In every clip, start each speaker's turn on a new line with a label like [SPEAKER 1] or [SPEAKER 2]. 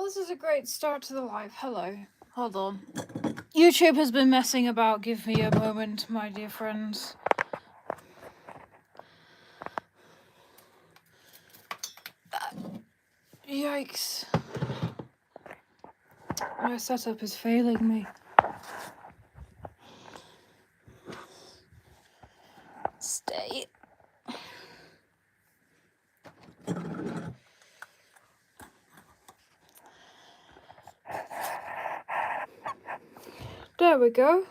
[SPEAKER 1] Well, this is a great start to the live. Hello. Hold on. YouTube has been messing about. Give me a moment, my dear friends. Yikes. My setup is failing me. Stay. There we go.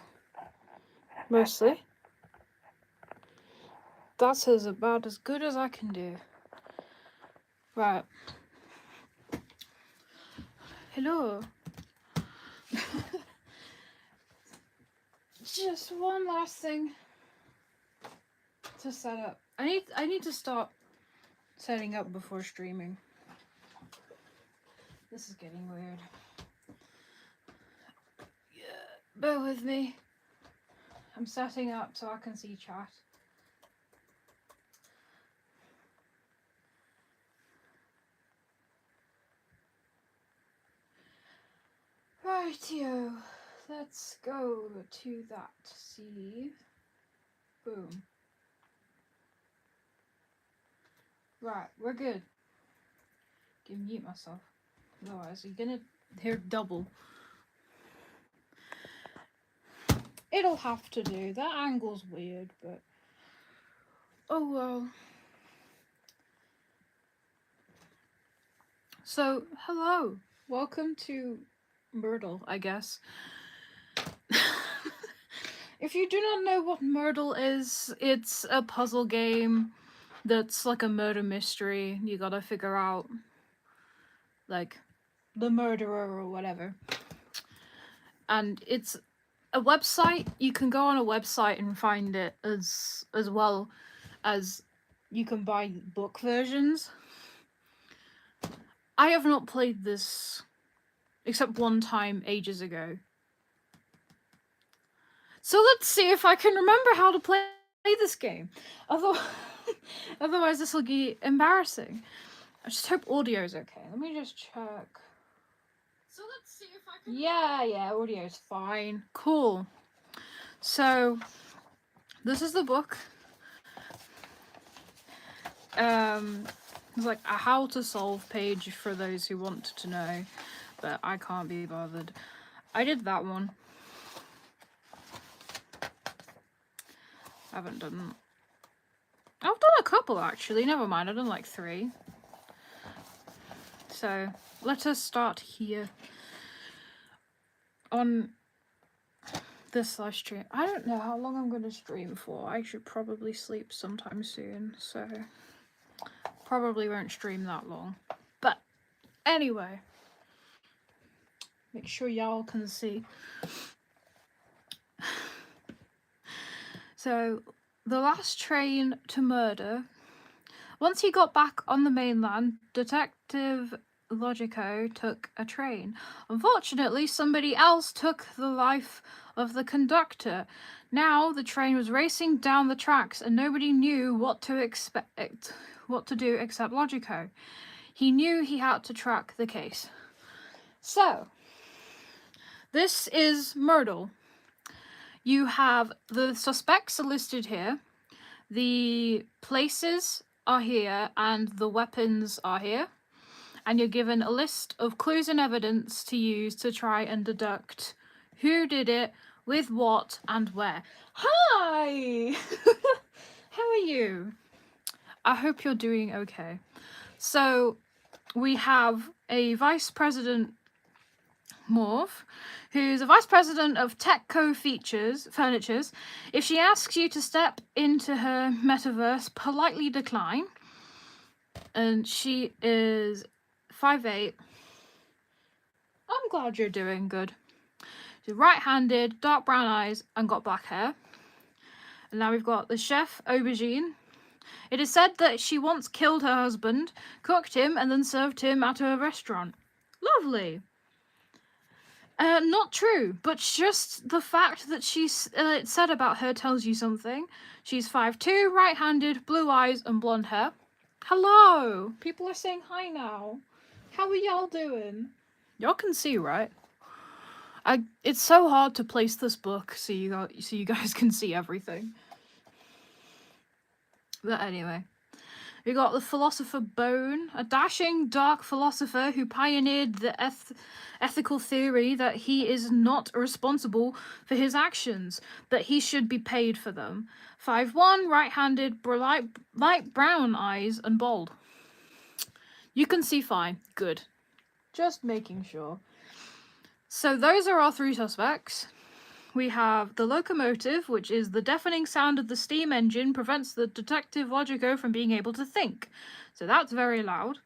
[SPEAKER 1] Mostly. That's about as good as I can do. Right. Hello. Just one last thing to set up. I need to start setting up before streaming. This is getting weird. Yeah, bear with me. I'm setting up so I can see chat. Rightio. Let's go to that. See. Boom. Right, we're good. Can mute myself. Otherwise, you're gonna hear double. It'll have to do. That angle's weird, but oh well. So, hello. Welcome to Murdle, I guess. If you do not know what Murdle is, it's a puzzle game that's like a murder mystery. You gotta figure out, like, the murderer or whatever. And it's a website. You can go on a website and find it as well as you can buy book versions. I have not played this except one time ages ago. So let's see if I can remember how to play this game. Otherwise this will be embarrassing. I just hope audio's okay. Let me just check. So let's see if I can... Yeah, audio's fine. Cool. So, this is the book. There's like a how to solve page for those who want to know, but I can't be bothered. I did that one. I haven't done... I've done a couple actually, never mind, I've done like 3. So, let us start here. On this live stream. I don't know how long I'm going to stream for. I should probably sleep sometime soon, so probably won't stream that long. But anyway, make sure y'all can see. So, the last train to murder. Once he got back on the mainland, Detective Logico took a train. Unfortunately, somebody else took the life of the conductor. Now the train was racing down the tracks and nobody knew what to do except Logico. He knew he had to track the case. So, this is Murdle. You have the suspects are listed here. The places are here and the weapons are here. And you're given a list of clues and evidence to use to try and deduct who did it, with what, and where. Hi! How are you? I hope you're doing okay. So, we have a Vice President Morph, who's a Vice President of TechCo Furnitures. If she asks you to step into her metaverse, politely decline. And she is 5'8". I'm glad you're doing good. She's right-handed, dark brown eyes, and got black hair. And now we've got the chef, Aubergine. It is said that she once killed her husband, cooked him, and then served him at a restaurant. Lovely. Not true, but just the fact that she's said about her tells you something. She's 5'2", right-handed, blue eyes, and blonde hair. Hello! People are saying hi now. How are y'all doing? Y'all can see, right? It's so hard to place this book so you guys can see everything. But anyway, we got the philosopher Bone, a dashing, dark philosopher who pioneered the ethical theory that he is not responsible for his actions, but he should be paid for them. 5'1", right-handed, light brown eyes, and bald. You can see fine. Good. Just making sure. So those are our 3 suspects. We have the locomotive, which is the deafening sound of the steam engine prevents the detective logico from being able to think. So that's very loud.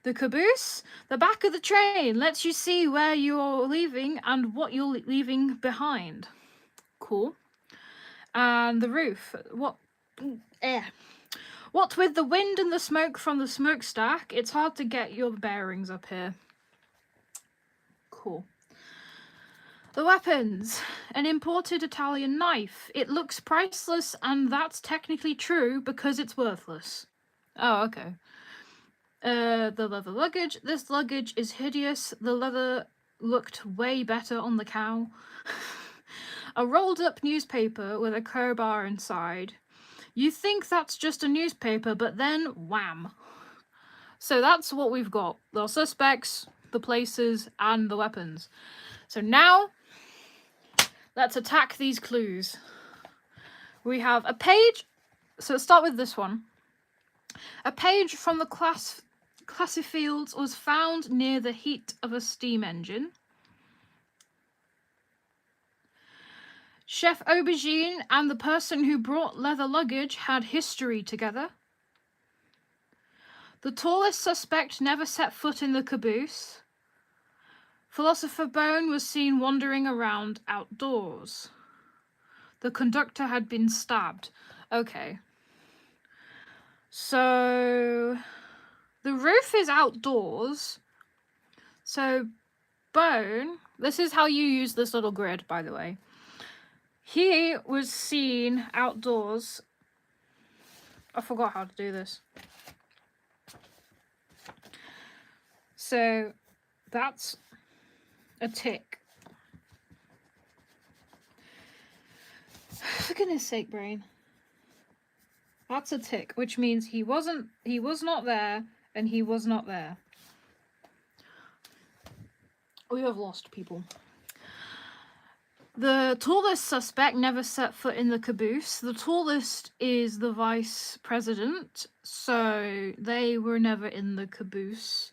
[SPEAKER 1] The caboose, the back of the train, lets you see where you're leaving and what you're leaving behind. Cool. And the roof, what with the wind and the smoke from the smokestack, it's hard to get your bearings up here. Cool. The weapons. An imported Italian knife. It looks priceless, and that's technically true because it's worthless. Oh, okay. The leather luggage. This luggage is hideous. The leather looked way better on the cow. A rolled up newspaper with a crowbar inside. You think that's just a newspaper, but then wham. So that's what we've got. The suspects, the places, and the weapons. So now, let's attack these clues. We have a page. So let's start with this one. A page from the classy fields was found near the heat of a steam engine. Chef Aubergine and the person who brought leather luggage had history together. The tallest suspect never set foot in the caboose. Philosopher Bone was seen wandering around outdoors. The conductor had been stabbed. Okay. So the roof is outdoors. So Bone, this is how you use this little grid, by the way. He was seen outdoors. I forgot how to do this. So that's a tick. For goodness sake, brain. That's a tick, which means he was not there, and he was not there. We have lost people. The tallest suspect never set foot in the caboose. The tallest is the vice president, so they were never in the caboose,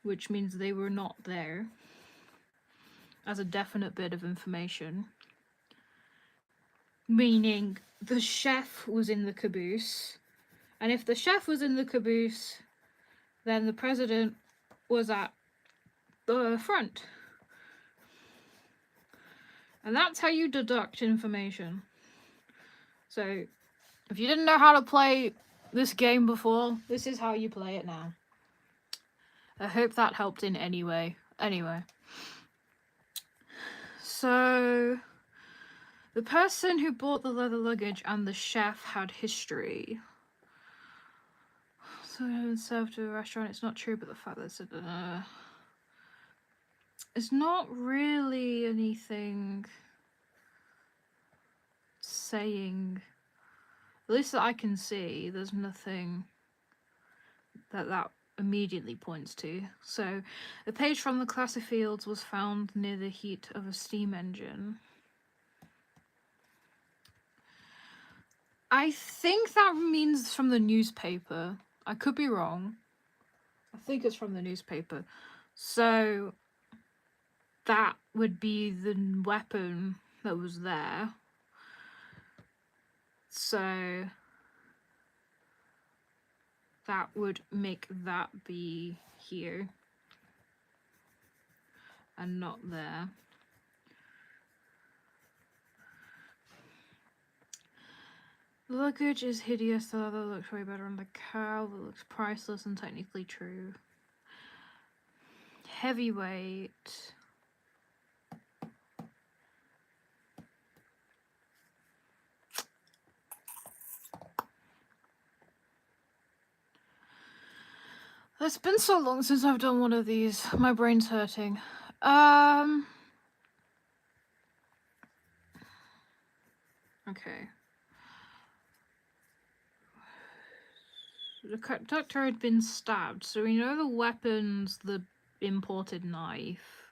[SPEAKER 1] which means they were not there. As a definite bit of information. Meaning the chef was in the caboose, and if the chef was in the caboose, then the president was at the front. And that's how you deduct information. So, if you didn't know how to play this game before, this is how you play it now. I hope that helped in any way. Anyway. So, the person who bought the leather luggage and the chef had history. So, it was served to a restaurant. It's not true, but the fact that it's not really anything saying, at least that I can see, there's nothing that immediately points to. So, a page from the classy fields was found near the heat of a steam engine. I think that means from the newspaper. I could be wrong. I think it's from the newspaper. So, that would be the weapon that was there. So, that would make that be here. And not there. The luggage is hideous, the other looks way better on the cow, that looks priceless and technically true. Heavyweight. It's been so long since I've done one of these. My brain's hurting. Okay. The conductor had been stabbed, so we know the weapon's the imported knife.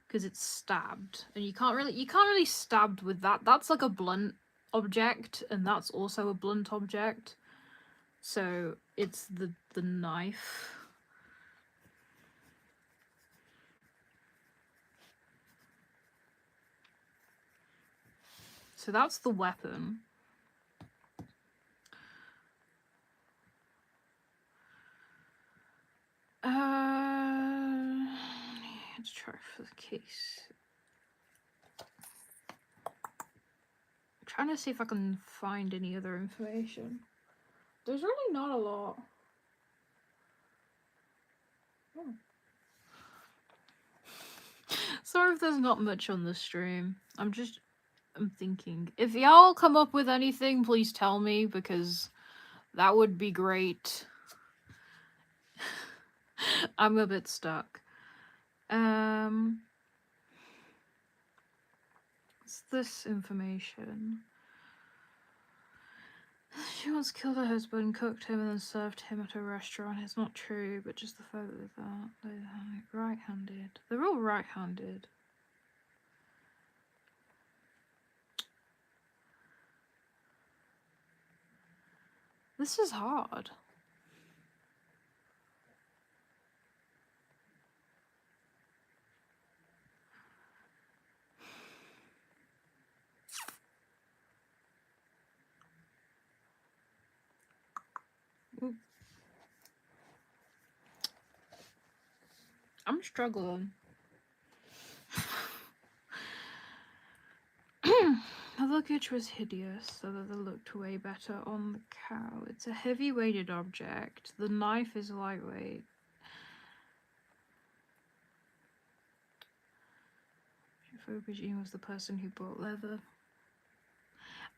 [SPEAKER 1] Because it's stabbed. And you can't really stab with that. That's like a blunt object, and that's also a blunt object. So it's the knife. So that's the weapon. Let's try for the case. I'm trying to see if I can find any other information. There's really not a lot. Oh. Sorry if there's not much on the stream. I'm thinking. If y'all come up with anything, please tell me, because that would be great. I'm a bit stuck. What's this information? She once killed her husband, cooked him, and then served him at a restaurant. It's not true, but just the fact that they're right-handed. They're all right-handed. This is hard. Ooh. I'm struggling. The luggage was hideous, so that it looked way better on the cow. It's a heavy-weighted object. The knife is lightweight. Aubergine was the person who brought leather.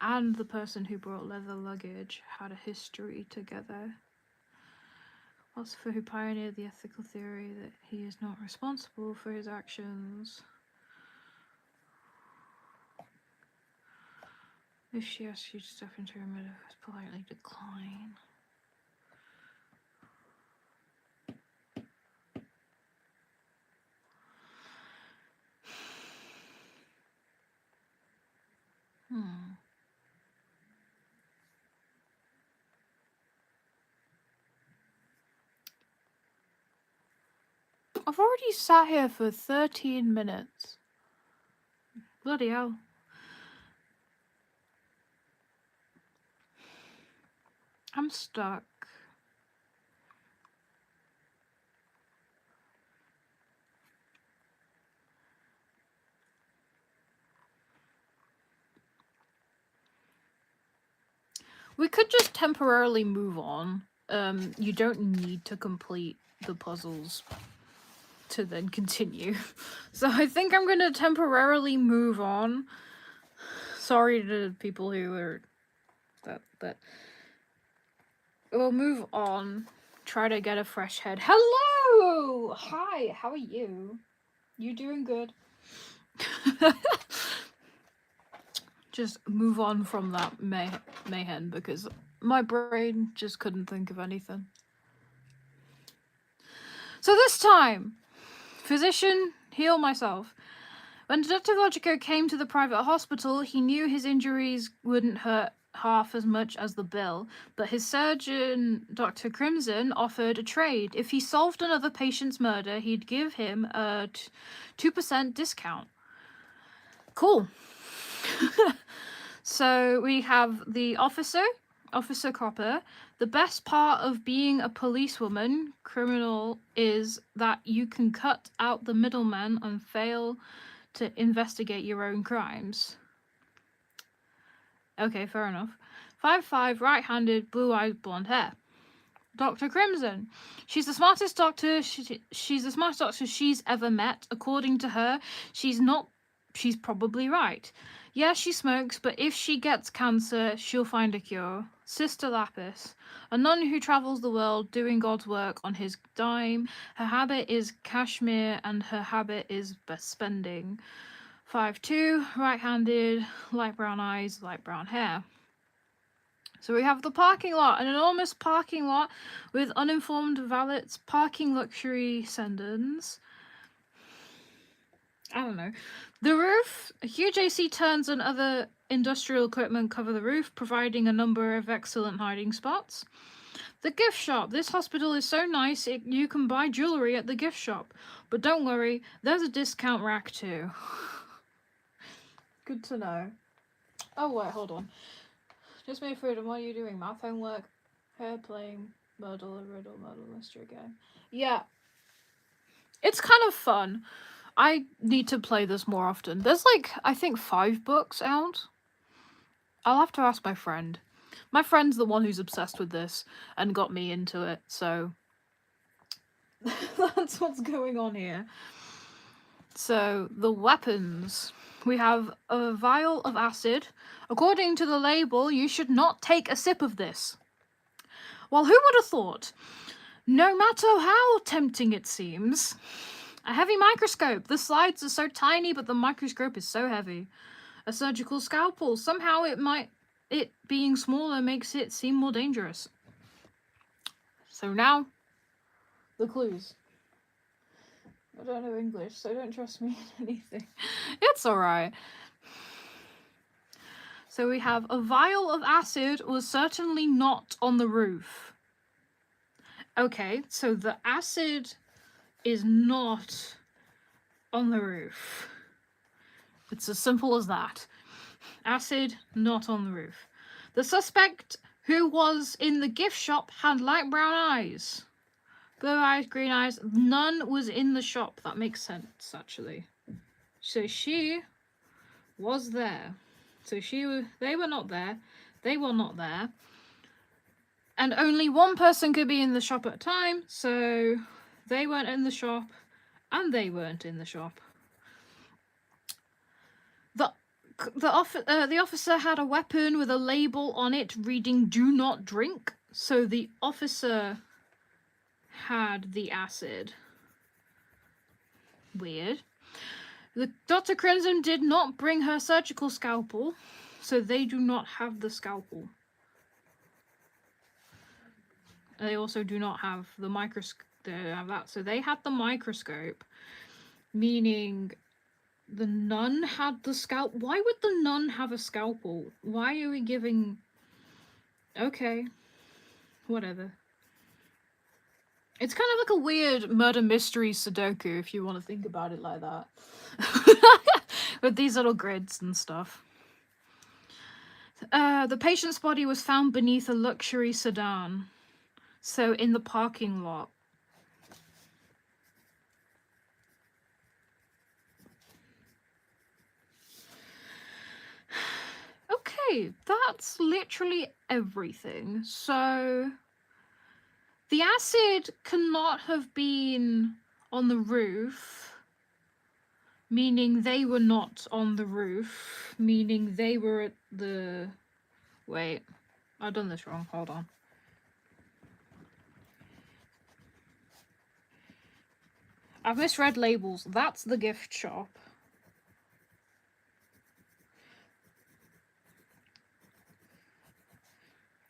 [SPEAKER 1] And the person who brought leather luggage had a history together. Philosopher who pioneered the ethical theory that he is not responsible for his actions. If she asks you to step into her metaverse, politely decline. I've already sat here for 13 minutes. Bloody hell. I'm stuck. We could just temporarily move on. You don't need to complete the puzzles to then continue. So I think I'm gonna temporarily move on. Sorry to people who are that we'll move on. Try to get a fresh head. Hello! Hi, how are you? You doing good? Just move on from that mayhem, because my brain just couldn't think of anything. So this time, physician, heal myself. When Detective Logico came to the private hospital, he knew his injuries wouldn't hurt half as much as the bill, but his surgeon, Dr. Crimson, offered a trade. If he solved another patient's murder, he'd give him a 2% discount. Cool. So we have the Officer Copper. The best part of being a policewoman, criminal, is that you can cut out the middleman and fail to investigate your own crimes. Okay, fair enough. 5'5", right-handed, blue-eyed, blonde hair. Dr. Crimson. She's the smartest doctor. She's the smartest doctor she's ever met. According to her, she's probably right. Yeah, she smokes, but if she gets cancer, she'll find a cure. Sister Lapis, a nun who travels the world doing God's work on his dime. Her habit is cashmere and her habit is spending. 5'2", right-handed, light brown eyes, light brown hair. So we have the parking lot, an enormous parking lot with uninformed valets, parking luxury sedans. I don't know. The roof, huge AC turns and other industrial equipment cover the roof, providing a number of excellent hiding spots. The gift shop. This hospital is so nice you can buy jewellery at the gift shop. But don't worry, there's a discount rack too. Good to know. Oh wait, hold on. Just made freedom. What are you doing? Math homework? Hair playing Murdle, a riddle, Murdle mystery game. Yeah. It's kind of fun. I need to play this more often. There's like, I think 5 books out. I'll have to ask my friend. My friend's the one who's obsessed with this and got me into it, so that's what's going on here. So, the weapons. We have a vial of acid. According to the label, you should not take a sip of this. Well, who would have thought? No matter how tempting it seems. A heavy microscope. The slides are so tiny, but the microscope is so heavy. A surgical scalpel. Somehow it being smaller makes it seem more dangerous. So now, the clues. I don't know English, so don't trust me in anything. It's alright. So we have a vial of acid was certainly not on the roof. Okay, so the acid is not on the roof. It's as simple as that. Acid not on the roof. The suspect who was in the gift shop had light brown eyes. Blue eyes, green eyes. None was in the shop. That makes sense, actually. So she was there. So they were not there. They were not there. And only one person could be in the shop at a time. So they weren't in the shop. And they weren't in the shop. The officer had a weapon with a label on it reading "Do not drink." So the officer had the acid. Weird. Dr. Crimson did not bring her surgical scalpel, so they do not have the scalpel. They also do not have the microscope. They don't have that. So they had the microscope, meaning the nun had the scalpel. Why would the nun have a scalpel? Why are we giving... Okay. Whatever. It's kind of like a weird murder mystery Sudoku, if you want to think about it like that. With these little grids and stuff. The patient's body was found beneath a luxury sedan. So, in the parking lot. Okay, that's literally everything. So... the acid cannot have been on the roof, meaning they were not on the roof, meaning they were at the... Wait, I've done this wrong, hold on. I've misread labels. That's the gift shop.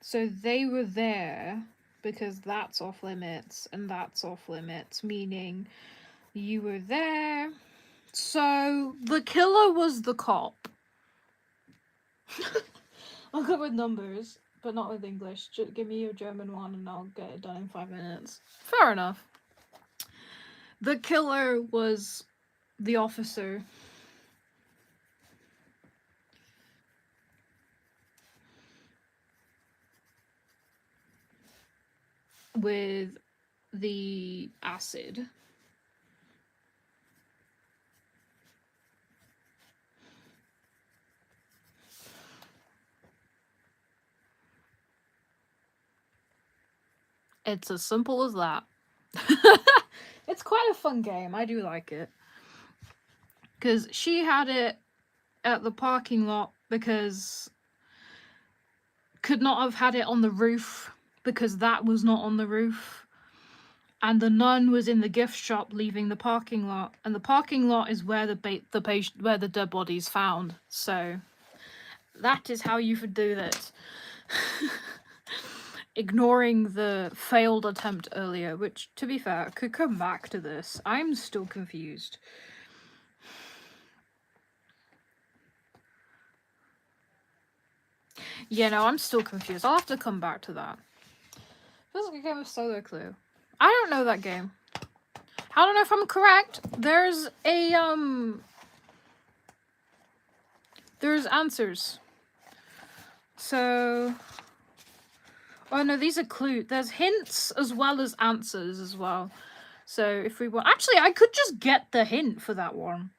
[SPEAKER 1] So they were there... because that's off limits and that's off limits, meaning you were there. So the killer was the cop. I'll go with numbers, but not with English. Just give me your German one and I'll get it done in 5 minutes. Fair enough. The killer was the officer. With the acid. It's as simple as that. It's quite a fun game. I do like it. Because she had it at the parking lot because could not have had it on the roof because that was not on the roof. And the nun was in the gift shop leaving the parking lot, and the parking lot is where where the dead body's found. So that is how you would do this. Ignoring the failed attempt earlier, which, to be fair, could come back to this. I'm still confused. Yeah, no, I'm still confused. I'll have to come back to that. Feels like a game of solo clue. I don't know that game. I don't know if I'm correct. There's answers. So, oh no, these are clues. There's hints as well as answers as well. So if we want, actually, I could just get the hint for that one.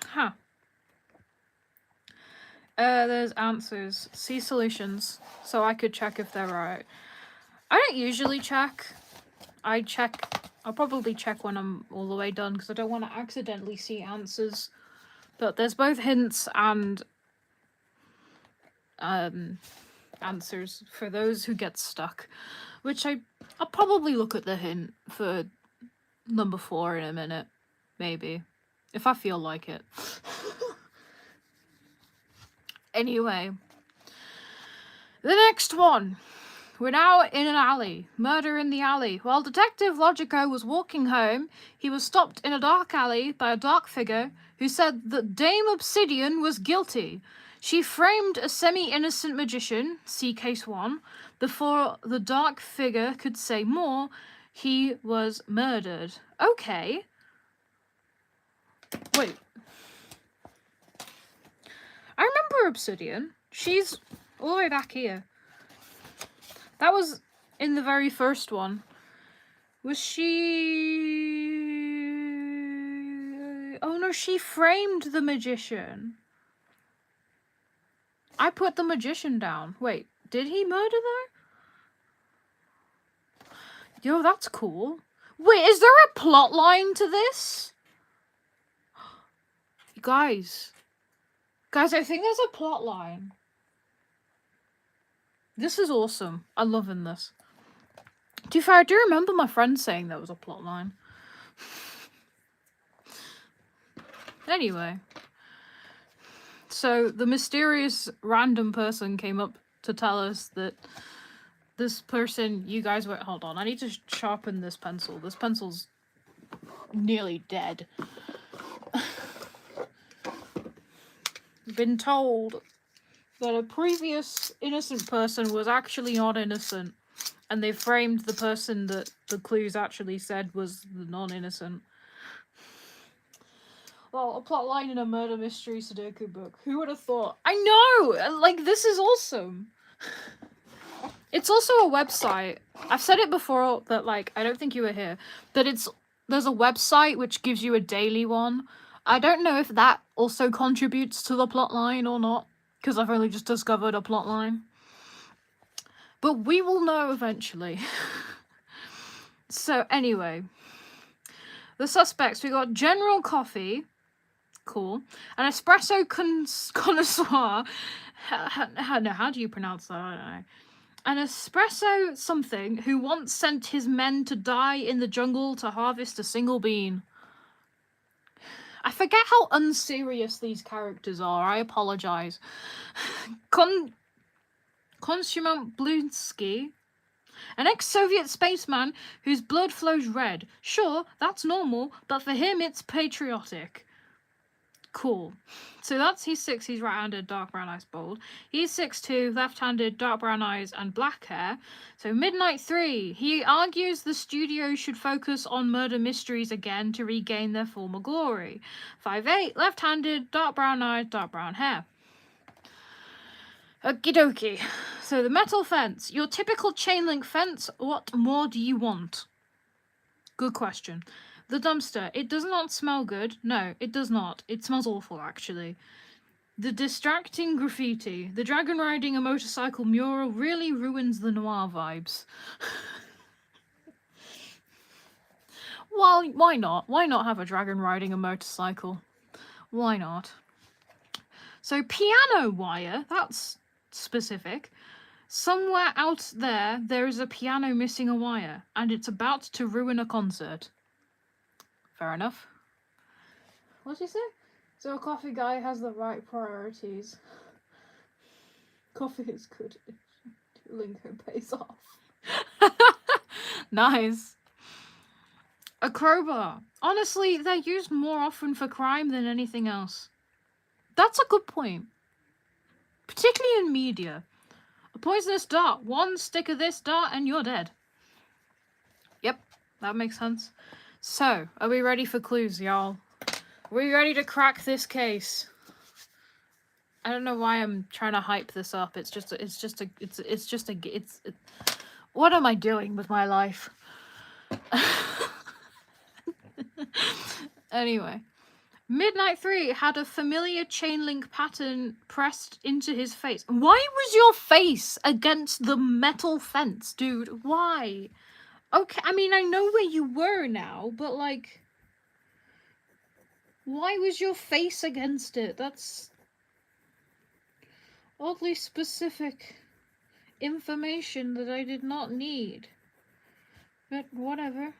[SPEAKER 1] Huh. There's answers. See solutions. So I could check if they're right. I don't usually check. I'll probably check when I'm all the way done because I don't want to accidentally see answers. But there's both hints and answers for those who get stuck. Which I'll probably look at the hint for number 4 in a minute. Maybe. If I feel like it. Anyway. The next one. We're now in an alley. Murder in the alley. While Detective Logico was walking home, he was stopped in a dark alley by a dark figure who said that Dame Obsidian was guilty. She framed a semi-innocent magician, see case 1, before the dark figure could say more. He was murdered. Okay. Wait. I remember Obsidian. She's all the way back here. That was in the very first one. Was she... Oh no, she framed the magician. I put the magician down. Wait, did he murder her? Yo, that's cool. Wait, is there a plot line to this? Guys, I think there's a plot line. This is awesome. I'm loving this. To be fair, I do remember my friend saying there was a plot line. Anyway. So, the mysterious random person came up to tell us that this person, you guys were... Hold on, I need to sharpen this pencil. This pencil's nearly dead. Been told that a previous innocent person was actually not innocent, and they framed the person that the clues actually said was the non-innocent. Well, a plotline in a murder mystery Sudoku book. Who would have thought? I know! Like, this is awesome! It's also a website. I've said it before that, like, I don't think you were here, that there's a website which gives you a daily one. I don't know if that also contributes to the plotline or not, because I've only just discovered a plotline. But we will know eventually. So, anyway. The suspects, we got General Coffee. Cool. An espresso connoisseur. How do you pronounce that? I don't know. An espresso something who once sent his men to die in the jungle to harvest a single bean. I forget how unserious these characters are. I apologize. Konsument Blunsky. An ex-Soviet spaceman whose blood flows red. Sure, that's normal, but for him it's patriotic. Cool. So he's 6, he's right-handed, dark brown eyes, bold. He's 6'2", left-handed, dark brown eyes, and black hair. So Midnight 3, he argues the studio should focus on murder mysteries again to regain their former glory. 5'8", left-handed, dark brown eyes, dark brown hair. Okie dokie. So the metal fence. Your typical chain link fence, what more do you want? Good question. The dumpster. It does not smell good. No, it does not. It smells awful, actually. The distracting graffiti. The dragon riding a motorcycle mural really ruins the noir vibes. Well, why not? Why not have a dragon riding a motorcycle? Why not? So piano wire, that's specific. Somewhere out there is a piano missing a wire, and it's about to ruin a concert. Fair enough. What'd you say? So a coffee guy has the right priorities. Coffee is good. Lingo pays off. Nice. A crowbar. Honestly, they're used more often for crime than anything else. That's a good point. Particularly in media. A poisonous dart. One stick of this dart and you're dead. Yep, that makes sense. So, are we ready for clues, y'all? Are we ready to crack this case? I don't know why I'm trying to hype this up. What am I doing with my life? Anyway. Midnight 3 had a familiar chain link pattern pressed into his face. Why was your face against the metal fence, dude? Why? Okay, I mean, I know where you were now, but like... Why was your face against it? That's... oddly specific information that I did not need. But whatever.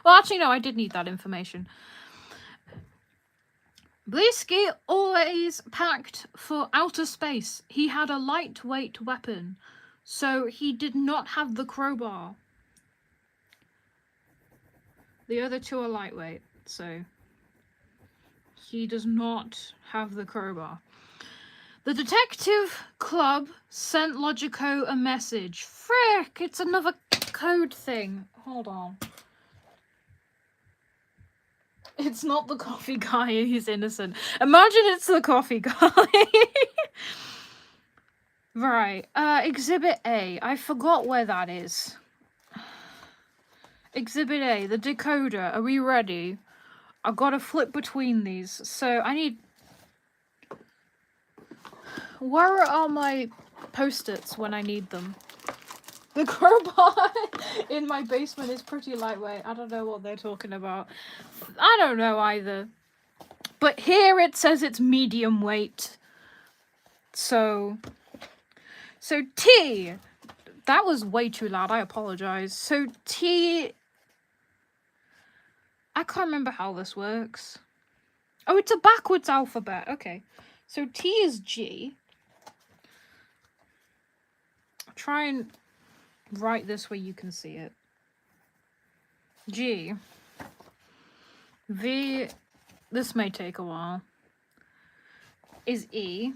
[SPEAKER 1] Well, actually, no, I did need that information. Blisky always packed for outer space. He had a lightweight weapon, so he did not have the crowbar. The other two are lightweight, so he does not have the crowbar. The detective club sent Logico a message. Frick, it's another code thing. Hold on. It's not the coffee guy, he's innocent. Imagine it's the coffee guy. Right, Exhibit A. I forgot where that is. Exhibit A, the decoder. Are we ready? I've got to flip between these. So I need... Where are my post-its when I need them? The crowbar in my basement is pretty lightweight. I don't know what they're talking about. I don't know either. But here it says it's medium weight. So T. That was way too loud. I apologize. So T... I can't remember how this works. Oh, it's a backwards alphabet. Okay. So T is G. I'll try and write this where you can see it. G. V. This may take a while. Is E.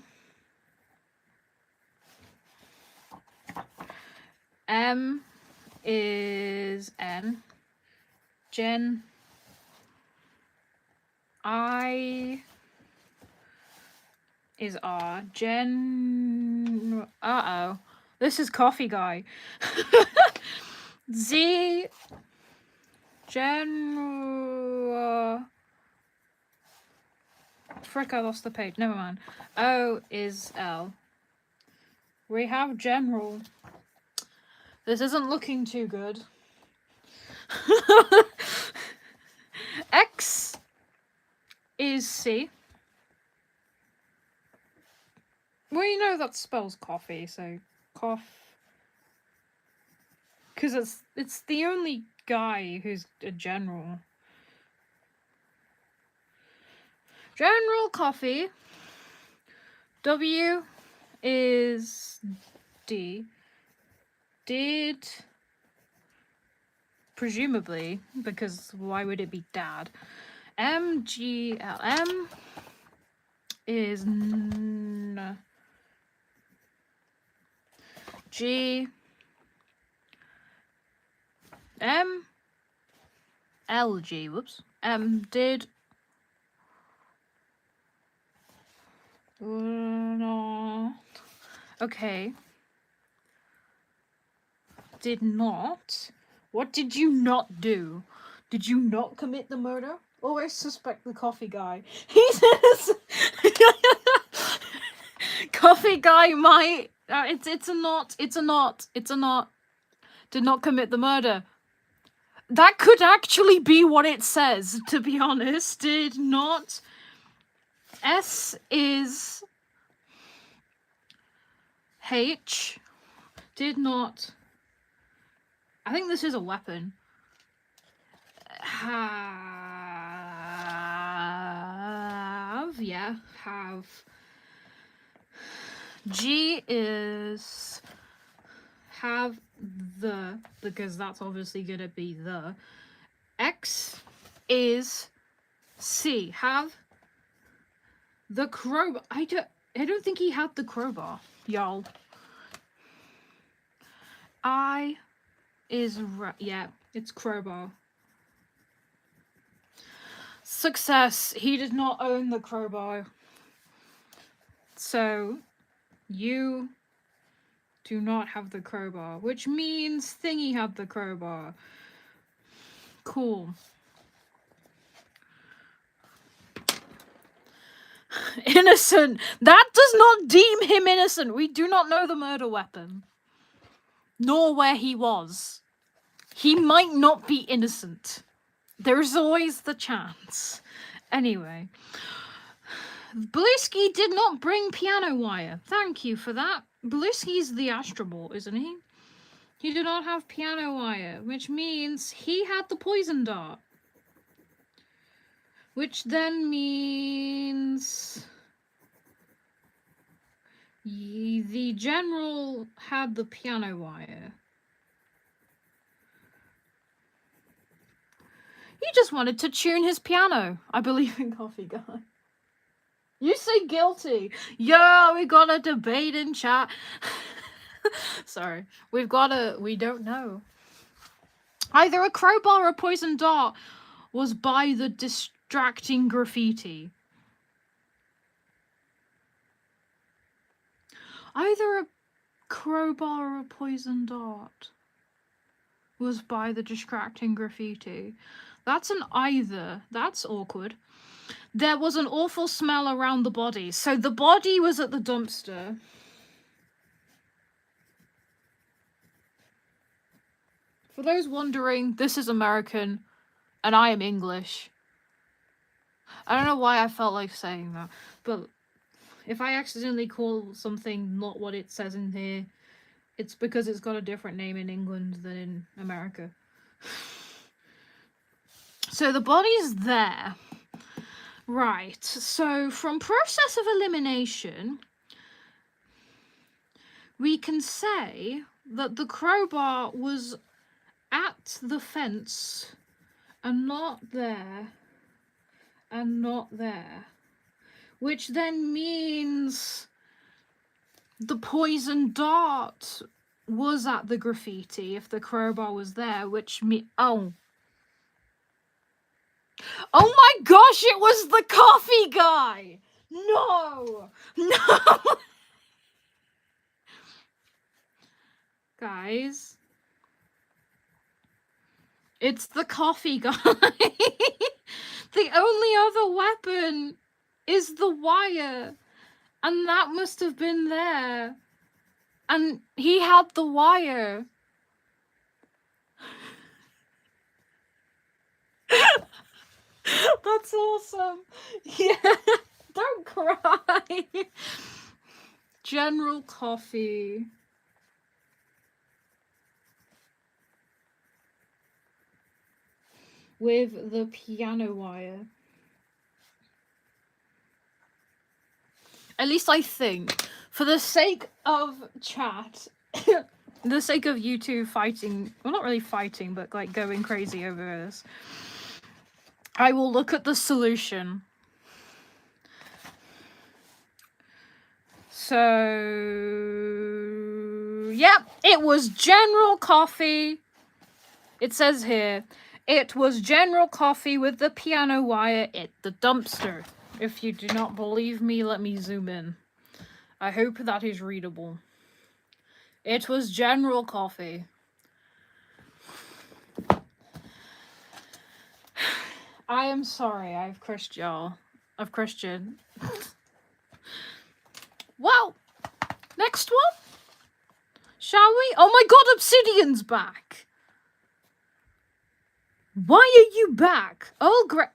[SPEAKER 1] M is N. Gen. I is R. Gen. Uh-oh. This is coffee guy. Z. Gen. Frick, I lost the page. Never mind. O is L. We have general. This isn't looking too good. X is C. Well, you know that spells coffee, so cough. Because it's the only guy who's a general. General coffee. W is D. Did, presumably, because why would it be dad? M, G, L, M is N. G, M, L, G, whoops. M, did. No. Okay. Did not. What did you not do? Did you not commit the murder? Always suspect the coffee guy. He says coffee guy might. It's a not. did not commit the murder. That could actually be what it says, to be honest. Did not. S is H. Did not. I think this is a weapon. Have. Yeah, have. G is have the, because that's obviously gonna be the. X is C. Have the crowbar. I don't think he had the crowbar, y'all. I is yeah, it's crowbar. Success. He did not own the crowbar. So you do not have the crowbar, which means Thingy had the crowbar. Cool. Innocent. That does not deem him innocent. We do not know the murder weapon, nor where he was. He might not be innocent. There's always the chance. Anyway, Blisky did not bring piano wire. Thank you for that. Blisky's the Astro Ball, isn't he? He did not have piano wire, which means he had the poison dart. Which then means the general had the piano wire. He just wanted to tune his piano. I believe in Coffee Guy. You say guilty. Yo, we got a debate in chat. Sorry. We don't know. Either a crowbar or a poison dart was by the distracting graffiti. Either a crowbar or a poison dart was by the distracting graffiti. That's an either. That's awkward. There was an awful smell around the body. So the body was at the dumpster. For those wondering, this is American and I am English. I don't know why I felt like saying that, but if I accidentally call something not what it says in here, it's because it's got a different name in England than in America. So the body's there. Right, so from process of elimination, we can say that the crowbar was at the fence and not there and not there, which then means the poison dart was at the graffiti if the crowbar was there, which oh my gosh, it was the coffee guy! No! Guys, it's the coffee guy. The only other weapon is the wire, and that must have been there. And he had the wire. That's awesome. Yeah, don't cry. General Coffee. With the piano wire. At least I think, for the sake of chat, the sake of you two fighting, well, not really fighting, but like going crazy over this, I will look at the solution. So, yep, it was General Coffee. It says here, it was General Coffee with the piano wire at the dumpster. If you do not believe me, let me zoom in. I hope that is readable. It was General Coffee. I am sorry, I've cursed y'all. I've Christian. Well, next one. Shall we? Oh my god, Obsidian's back! Why are you back? Earl Grey.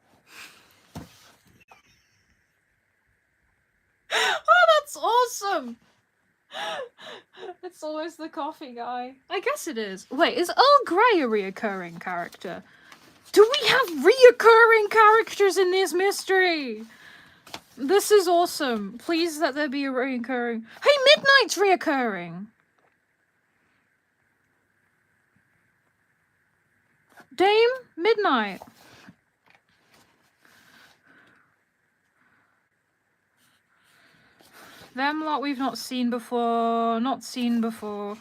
[SPEAKER 1] Oh, that's awesome! It's always the coffee guy. I guess it is. Wait, is Earl Grey a reoccurring character? Do we have reoccurring characters in this mystery? This is awesome. Please let there be a reoccurring. Hey, Midnight's reoccurring. Dame Midnight. Them lot we've not seen before. Not seen before.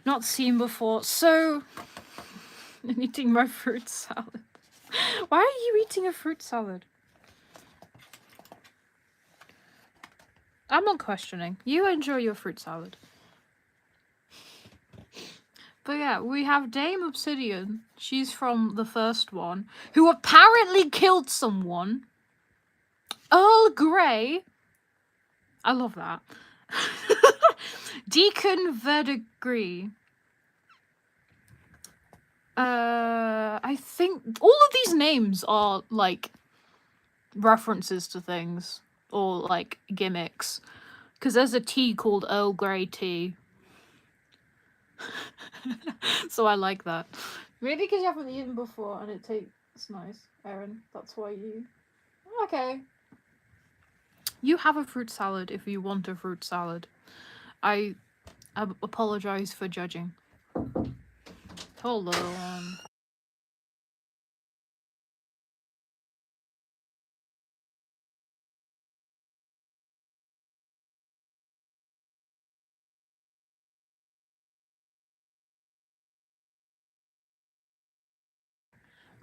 [SPEAKER 1] Not seen before. So, I'm eating my fruit salad. Why are you eating a fruit salad? I'm not questioning. You enjoy your fruit salad. But yeah, we have Dame Obsidian. She's from the first one, who apparently killed someone. Earl Grey. I love that. Deacon Verdigris. I think all of these names are like references to things or like gimmicks. Because there's a tea called Earl Grey tea. So I like that. Maybe because you haven't eaten before and it tastes nice, Erin. That's why you... Okay. You have a fruit salad if you want a fruit salad. I apologize for judging. Hold on.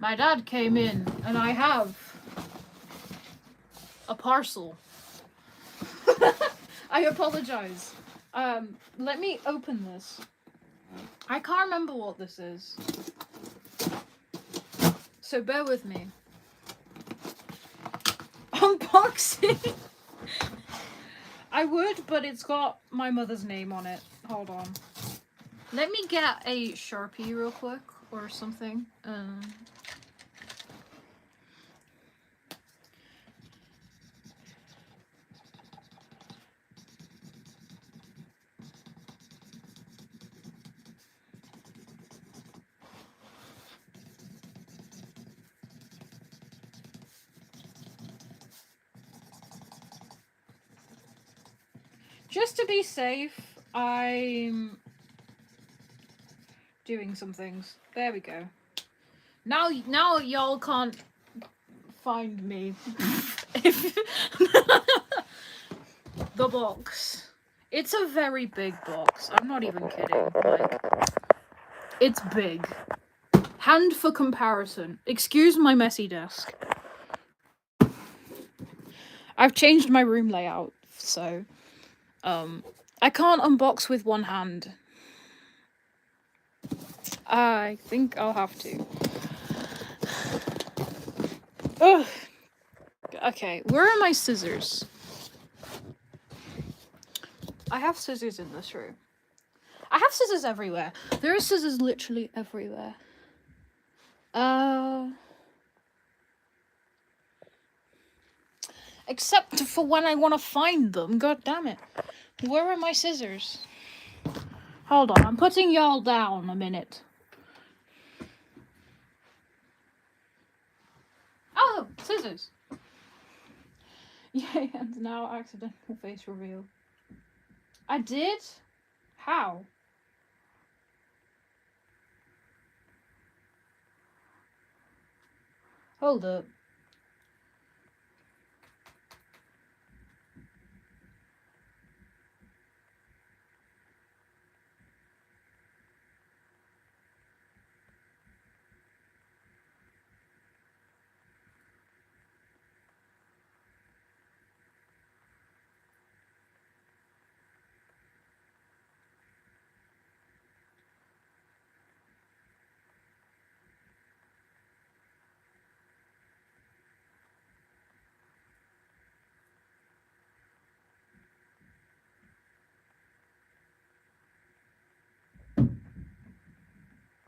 [SPEAKER 1] My dad came in and I have a parcel. I apologize. Let me open this. I can't remember what this is. So bear with me. Unboxing! I would, but it's got my mother's name on it. Hold on. Let me get a Sharpie real quick or something. Just to be safe, I'm doing some things. There we go. Now y'all can't find me. The box. It's a very big box. I'm not even kidding. Like, it's big. Hand for comparison. Excuse my messy desk. I've changed my room layout, so I can't unbox with one hand. I think I'll have to. Ugh. Okay, where are my scissors? I have scissors in this room. I have scissors everywhere. There are scissors literally everywhere. Except for when I want to find them. God damn it. Where are my scissors? Hold on, I'm putting y'all down a minute. Oh, scissors. Yay, and now accidental face reveal. I did? How? Hold up.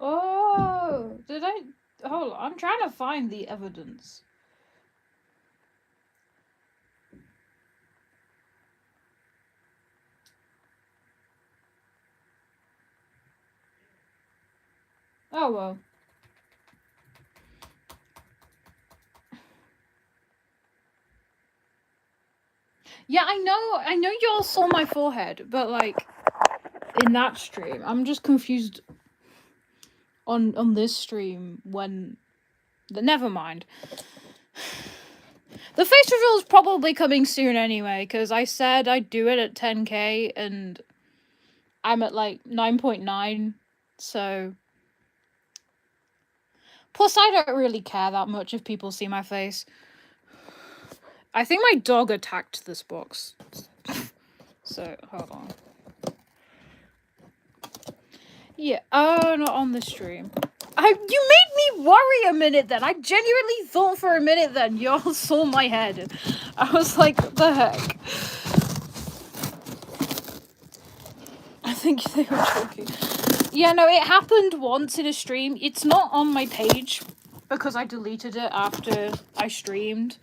[SPEAKER 1] Oh, did I? Hold on, I'm trying to find the evidence. Oh well. Yeah, I know y'all saw my forehead, but like in that stream, I'm just confused on this stream when never mind. The face reveal is probably coming soon anyway, because I said I'd do it at 10k and I'm at like 9.9, so plus I don't really care that much if people see my face. I think my dog attacked this box. So, hold on. Yeah, oh, not on the stream. You made me worry a minute then. I genuinely thought for a minute then y'all saw my head. I was like, what the heck? I think they were joking. Yeah, no, it happened once in a stream. It's not on my page because I deleted it after I streamed.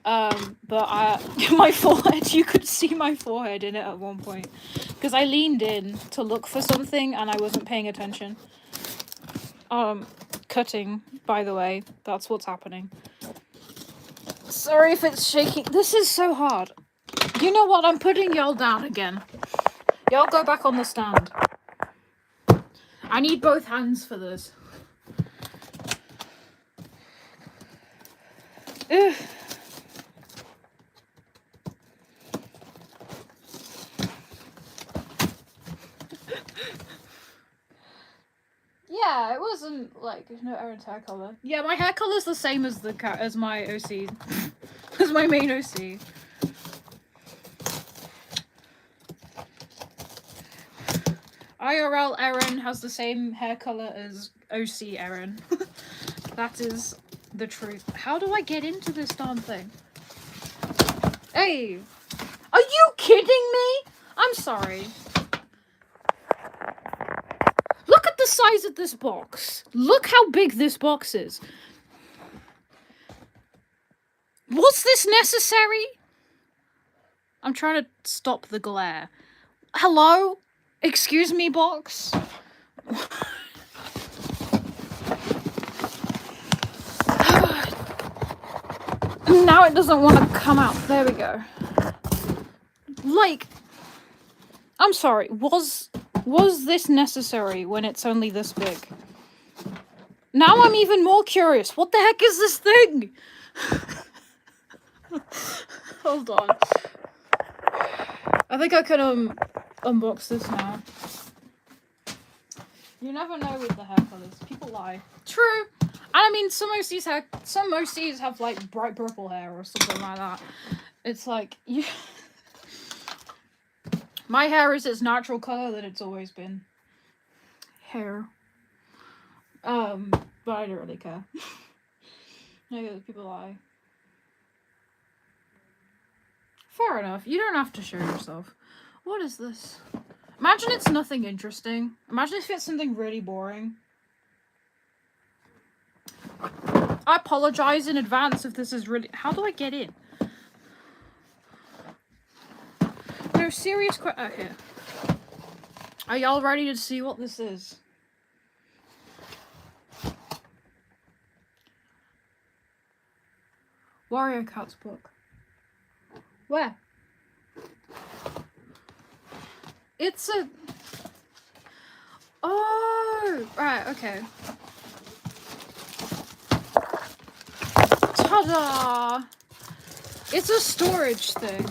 [SPEAKER 1] But my forehead, you could see my forehead in it at one point. Because I leaned in to look for something and I wasn't paying attention. Cutting, by the way. That's what's happening. Sorry if it's shaking. This is so hard. You know what? I'm putting y'all down again. Y'all go back on the stand. I need both hands for this. Ugh. Yeah, it wasn't like no Aaron's hair color. Yeah, my hair color's the same as as my OC, as my main OC. IRL Aaron has the same hair color as OC Aaron. That is the truth. How do I get into this darn thing? Hey, are you kidding me? I'm sorry. Look at the size of this box. Look how big this box is. Was this necessary? I'm trying to stop the glare. Hello? Excuse me, box? Now it doesn't want to come out. There we go. Like, I'm sorry. Was this necessary when it's only this big? Now I'm even more curious. What the heck is this thing? Hold on. I think I can unbox this now. You never know with the hair colors. People lie. True. And I mean, some OCs have like bright purple hair or something like that. It's like you. My hair is its natural color that it's always been. Hair. But I don't really care. Yeah, people lie. Fair enough. You don't have to show yourself. What is this? Imagine it's nothing interesting. Imagine if it's something really boring. I apologize in advance if this is really... How do I get in? No, serious okay. Are y'all ready to see what this is? Wario Cat's book. Where? It's a... Oh! Right, okay. Ta-da! It's a storage thing.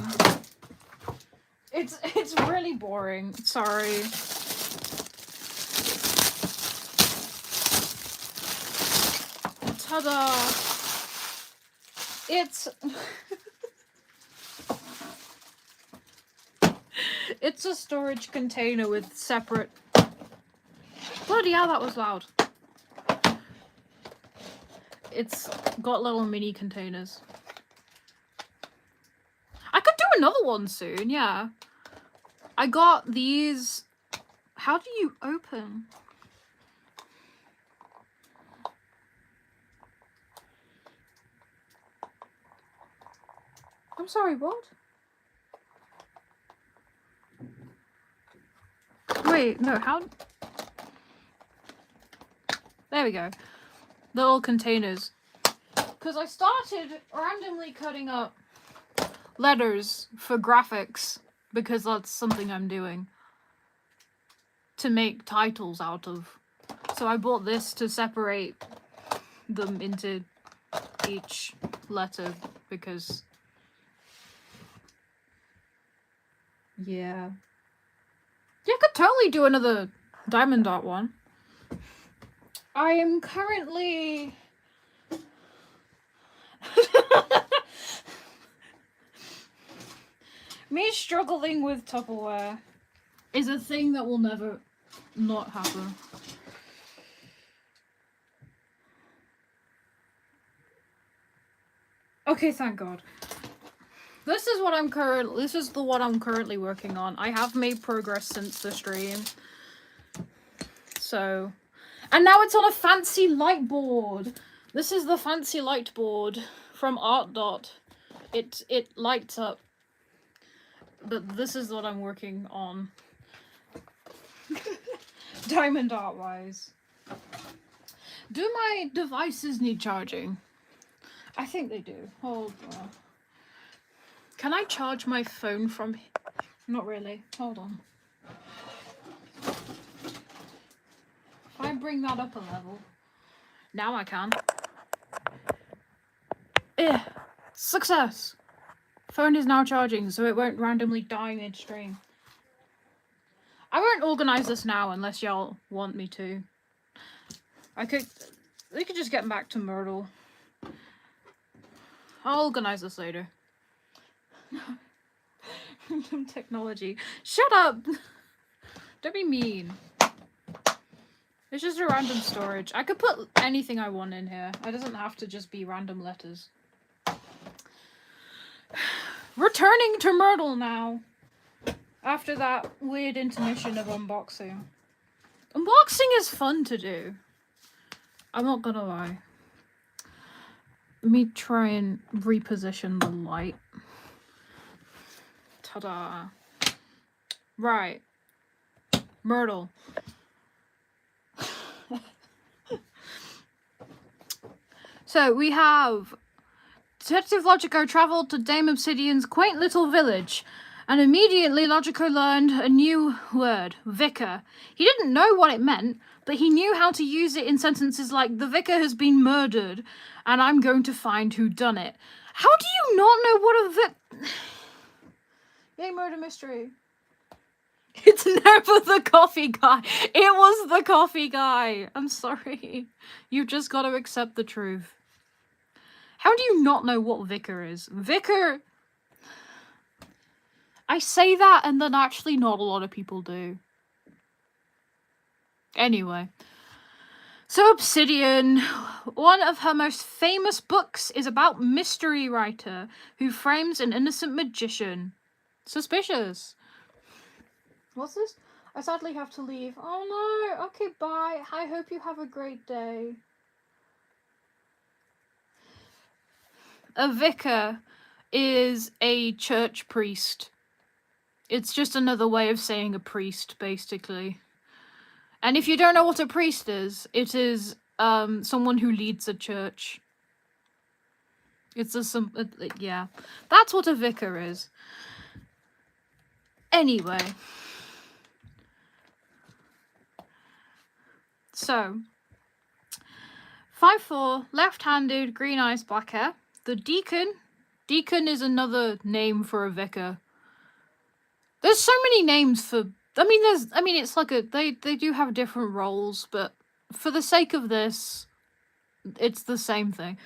[SPEAKER 1] It's really boring. Sorry. Ta-da! It's... It's a storage container with separate... Bloody hell, that was loud. It's got little mini containers. I could do another one soon, yeah. I got these... How do you open? I'm sorry, what? Wait, no, how? There we go. Little containers. Because I started randomly cutting up letters for graphics, because that's something I'm doing, to make titles out of. So I bought this to separate them into each letter, because... yeah. Yeah, I could totally do another diamond dot one. I am currently... me struggling with Tupperware is a thing that will never not happen. Okay, thank God. This is what I'm currently working on. I have made progress since the stream. So, and now it's on a fancy light board. This is the fancy light board from Art Dot. It lights up. But this is what I'm working on. Diamond art wise. Do my devices need charging? I think they do. Hold on. Can I charge my phone from... not really. Hold on. If I bring that up a level... now I can. Success! Phone is now charging, so it won't randomly die midstream. I won't organise this now unless y'all want me to. We could just get back to Murdle. I'll organise this later. Technology. Shut up! Don't be mean. It's just a random storage. I could put anything I want in here. It doesn't have to just be random letters. Returning to Murdle now. After that weird intermission of unboxing. Unboxing is fun to do. I'm not gonna lie. Let me try and reposition the light. Ta-da. Right. Murdle. So we have Detective Logico travelled to Dame Obsidian's quaint little village, and immediately Logico learned a new word, vicar. He didn't know what it meant, but he knew how to use it in sentences like, the vicar has been murdered, and I'm going to find who done it. How do you not know what a Yay, murder mystery. It's never the coffee guy. It was the coffee guy. I'm sorry. You've just got to accept the truth. How do you not know what vicar is? Vicar... I say that and then actually not a lot of people do. Anyway. So Obsidian, one of her most famous books is about mystery writer who frames an innocent magician. Suspicious. What's this? I sadly have to leave. Oh no. Okay, bye. I hope you have a great day. A vicar is a church priest. It's just another way of saying a priest, basically. And if you don't know what a priest is, it is someone who leads a church. It's yeah. That's what a vicar is. Anyway. So, 5'4", left-handed, green eyes, black hair. The deacon. Deacon is another name for a vicar. There's so many names for... it's like they do have different roles, but for the sake of this, it's the same thing.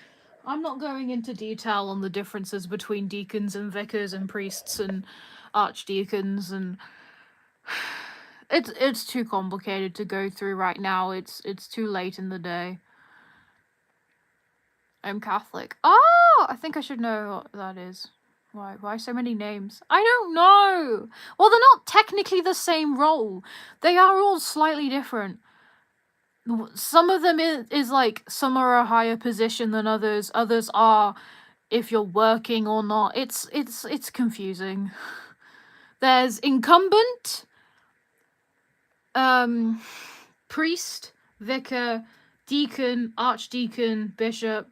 [SPEAKER 1] I'm not going into detail on the differences between deacons and vicars and priests and archdeacons, and it's too complicated to go through right now. It's too late in the day. I'm Catholic. Oh, I think I should know what that is. Why so many names? I don't know. Well, they're not technically the same role. They are all slightly different. Some of them is like, some are a higher position than others. Others are if you're working or not. It's confusing. There's incumbent, priest, vicar, deacon, archdeacon, bishop,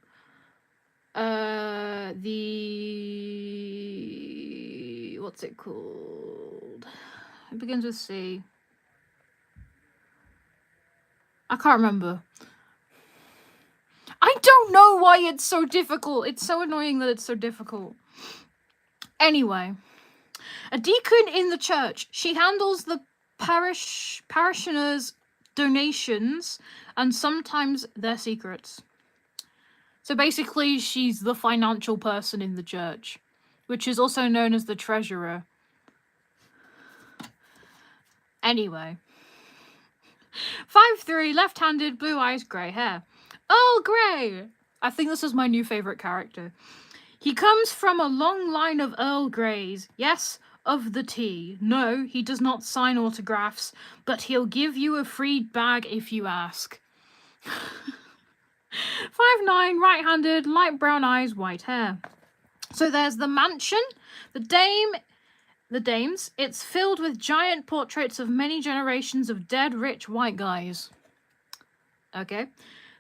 [SPEAKER 1] what's it called? It begins with C. I can't remember. I don't know why it's so difficult. It's so annoying that it's so difficult. Anyway, a deacon in the church. She handles the parishioners' donations and sometimes their secrets. So basically, she's the financial person in the church, which is also known as the treasurer. Anyway. 5'3", left-handed, blue eyes, grey hair. Earl Grey! I think this is my new favourite character. He comes from a long line of Earl Greys. Yes, of the tea. No, he does not sign autographs, but he'll give you a free bag if you ask. 5'9", right-handed, light brown eyes, white hair. So there's the mansion, the dames. It's filled with giant portraits of many generations of dead rich white guys. Okay.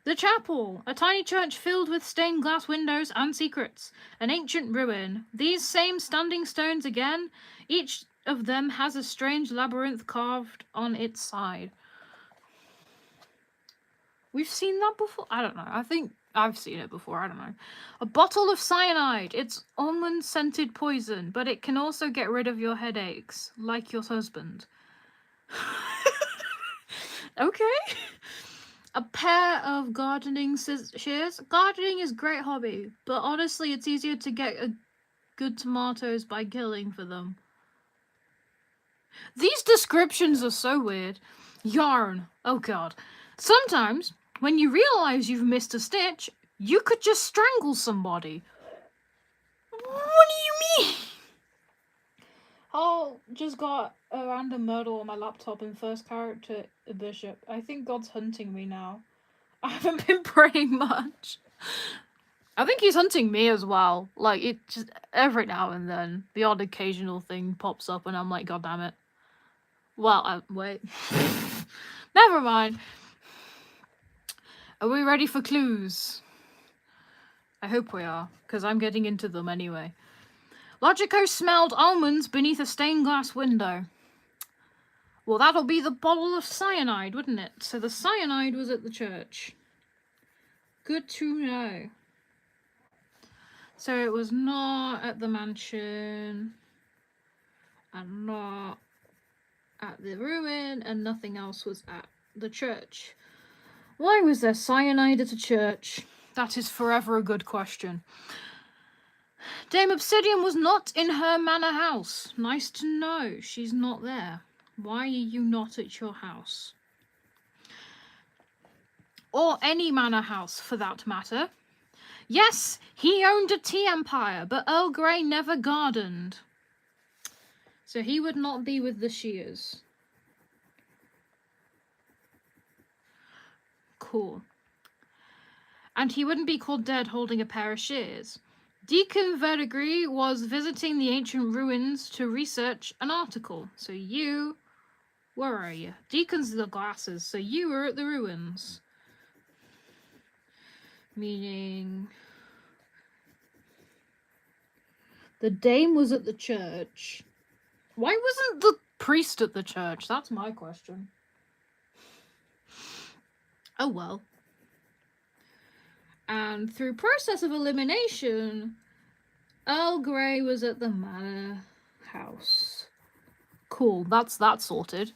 [SPEAKER 1] The chapel, a tiny church filled with stained glass windows and secrets. An ancient ruin. These same standing stones again. Each of them has a strange labyrinth carved on its side. We've seen that before? I don't know. I think I've seen it before. I don't know. A bottle of cyanide. It's almond-scented poison, but it can also get rid of your headaches, like your husband. Okay. A pair of gardening shears. Gardening is a great hobby, but honestly, it's easier to get good tomatoes by killing for them. These descriptions are so weird. Yarn. Oh god. Sometimes, when you realise you've missed a stitch, you could just strangle somebody. What do you mean? Oh, just got a random Murdle on my laptop in first character a bishop. I think God's hunting me now. I haven't been praying much. I think he's hunting me as well. Like, it just, every now and then, the odd occasional thing pops up and I'm like, God damn it. Well, wait. Never mind. Are we ready for clues? I hope we are, because I'm getting into them anyway. Logico smelled almonds beneath a stained glass window. Well, that'll be the bottle of cyanide, wouldn't it? So the cyanide was at the church. Good to know. So it was not at the mansion, and not at the ruin, and nothing else was at the church. Why was there cyanide at a church? That is forever a good question. Dame Obsidian was not in her manor house. Nice to know. She's not there. Why are you not at your house? Or any manor house, for that matter. Yes, he owned a tea empire, but Earl Grey never gardened. So he would not be with the shears. Cool. And he wouldn't be called dead holding a pair of shears. Deacon Verdigris was visiting the ancient ruins to research an article. So you... Where are you? Deacon's the glasses, so you were at the ruins. Meaning... The dame was at the church. Why wasn't the priest at the church? That's my question. Oh well. And through process of elimination, Earl Grey was at the manor house. Cool, that's that sorted.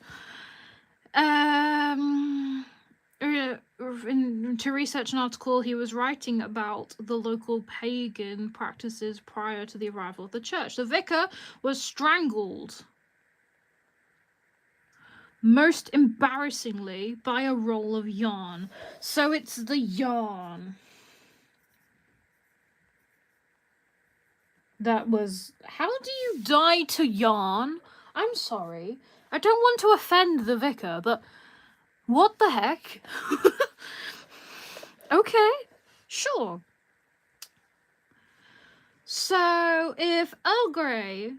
[SPEAKER 1] To research an article, he was writing about the local pagan practices prior to the arrival of the church. The vicar was strangled, most embarrassingly, by a roll of yarn. So it's the yarn. That was... How do you die to yarn? I'm sorry. I don't want to offend the vicar, but... What the heck? Okay, sure. So, if Earl Grey...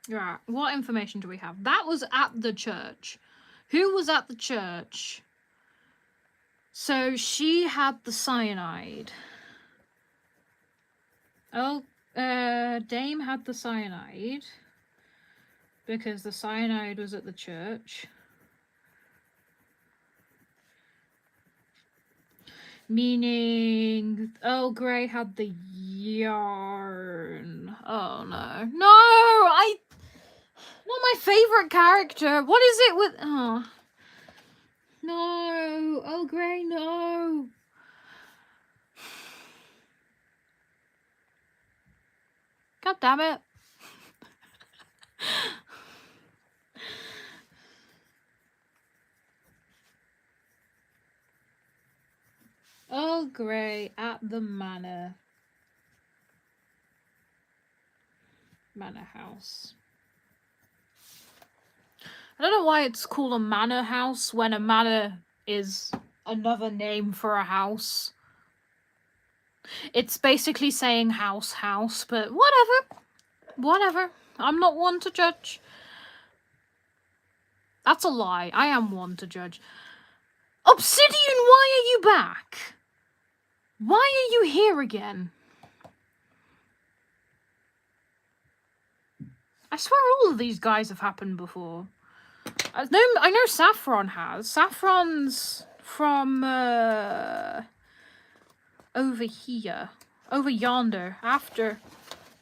[SPEAKER 1] Right, what information do we have? That was at the church. Who was at the church? So, she had the cyanide. Oh, Dame had the cyanide. Because the cyanide was at the church. Meaning Earl Grey had the yarn. Oh no. No! Not my favourite character! What is it with... Oh. No! Earl Grey, no! God damn it. Earl Grey at the manor house. I don't know why it's called a manor house when a manor is another name for a house. It's basically saying house, but whatever. I'm not one to judge. That's a lie. I am one to judge. Obsidian, why are you back? Why are you here again? I swear all of these guys have happened before. I know Saffron has. Saffron's from over here. Over yonder. After.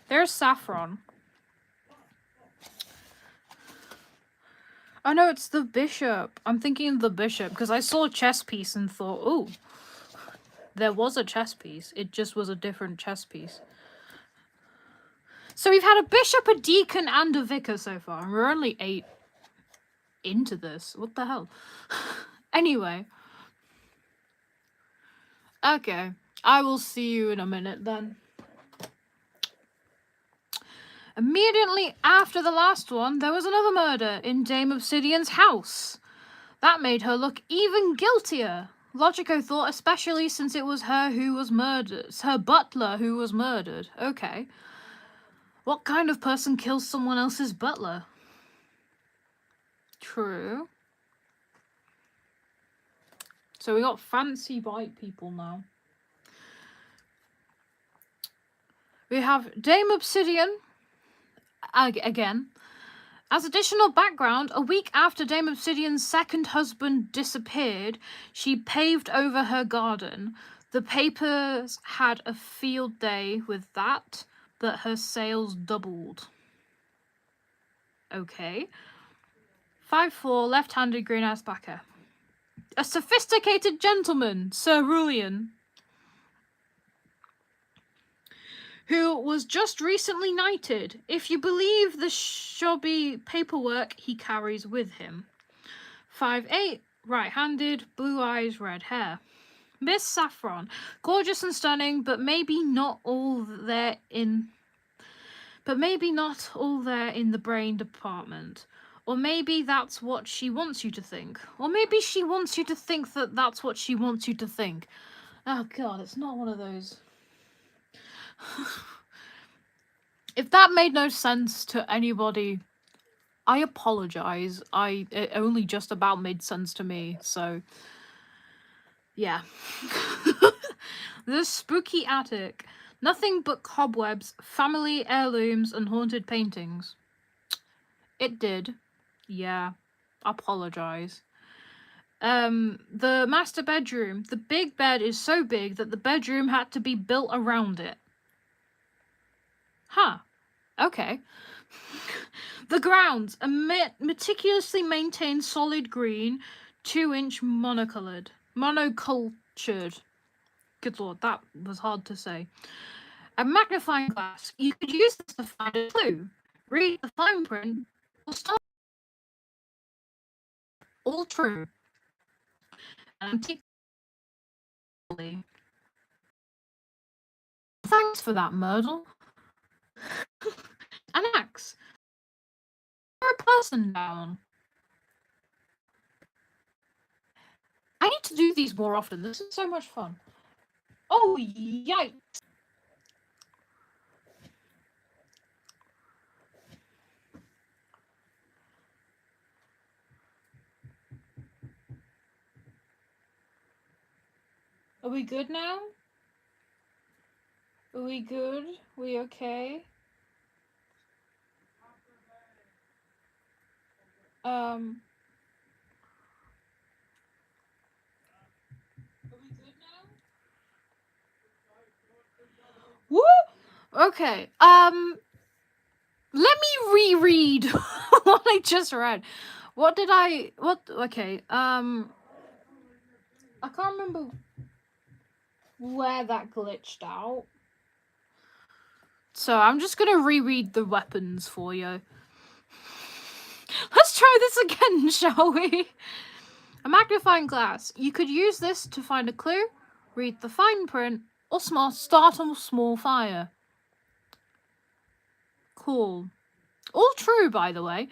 [SPEAKER 1] There's Saffron. Oh no, it's the bishop. I'm thinking of the bishop because I saw a chess piece and thought, oh, there was a chess piece. It just was a different chess piece. So we've had a bishop, a deacon, and a vicar so far. We're only 8 into this. What the hell? Anyway. Okay. I will see you in a minute then. Immediately after the last one, there was another murder in Dame Obsidian's house. That made her look even guiltier. Logico thought, especially since it was her who was murdered. It's her butler who was murdered. Okay. What kind of person kills someone else's butler? True. So we got fancy white people now. We have Dame Obsidian. Again. As additional background, a week after Dame Obsidian's second husband disappeared, she paved over her garden. The papers had a field day with that, but her sales doubled. Okay. 5'4", left-handed green-eyes backer. A sophisticated gentleman, Sir Rulian, who was just recently knighted, if you believe the shabby paperwork he carries with him. 5'8", right-handed, blue eyes, red hair. Miss Saffron, gorgeous and stunning, but maybe not all there in the brain department. Or maybe that's what she wants you to think. Or maybe she wants you to think that that's what she wants you to think. Oh god, it's not one of those. If that made no sense to anybody, I apologize. It only just about made sense to me, so yeah. The spooky attic. Nothing but cobwebs, family heirlooms, and haunted paintings. It did. Yeah. Apologize. The master bedroom. The big bed is so big that the bedroom had to be built around it. Huh. Okay. The grounds. A meticulously maintained solid green, 2-inch monocultured. Good lord, that was hard to say. A magnifying glass. You could use this to find a clue. Read the fine print or start. All true. Antique. Thanks for that, Murdle. An axe. Or a person down. I need to do these more often. This is so much fun. Oh, yikes. Are we good now? Are we good? We okay? Are we good now? Woo! Okay. Let me reread what I just read. What? Okay. I can't remember where that glitched out. So I'm just gonna reread the weapons for you. Let's try this again, shall we? A magnifying glass. You could use this to find a clue, read the fine print, or start a small fire. Cool. All true, by the way.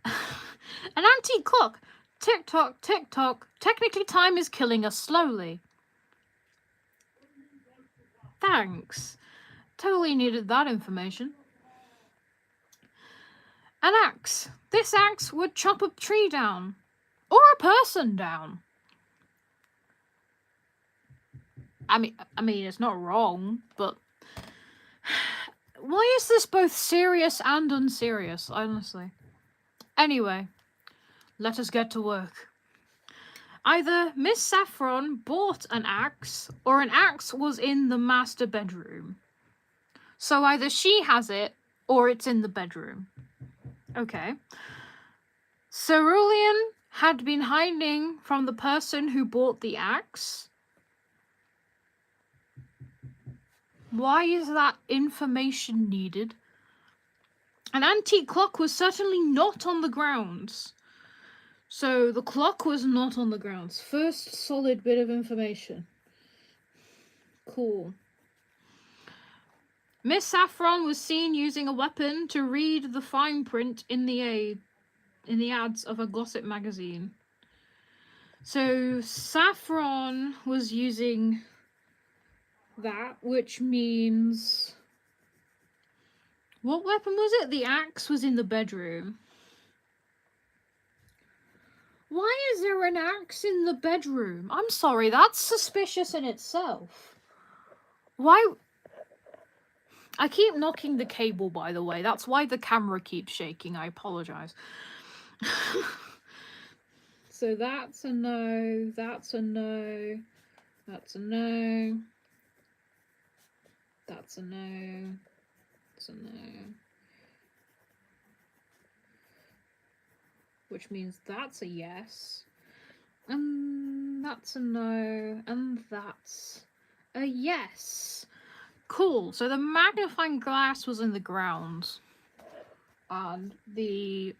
[SPEAKER 1] An antique clock. Tick tock, tick tock. Technically, time is killing us slowly. Thanks. Totally needed that information. An axe. This axe would chop a tree down. Or a person down. I mean, it's not wrong, but why is this both serious and unserious, honestly? Anyway, let us get to work. Either Miss Saffron bought an axe, or an axe was in the master bedroom. So either she has it, or it's in the bedroom. Okay. Cerulean had been hiding from the person who bought the axe. Why is that information needed? An antique clock was certainly not on the grounds. So the clock was not on the grounds. First solid bit of information. Cool. Miss Saffron was seen using a weapon to read the fine print in the ads of a gossip magazine. So Saffron was using that, which means... What weapon was it? The axe was in the bedroom. Why is there an axe in the bedroom? I'm sorry, that's suspicious in itself. Why... I keep knocking the cable, by the way. That's why the camera keeps shaking. I apologize. So that's a no. That's a no. That's a no. That's a no. That's a no. Which means that's a yes. And that's a no. And that's a yes. Cool. So the magnifying glass was in the ground. And the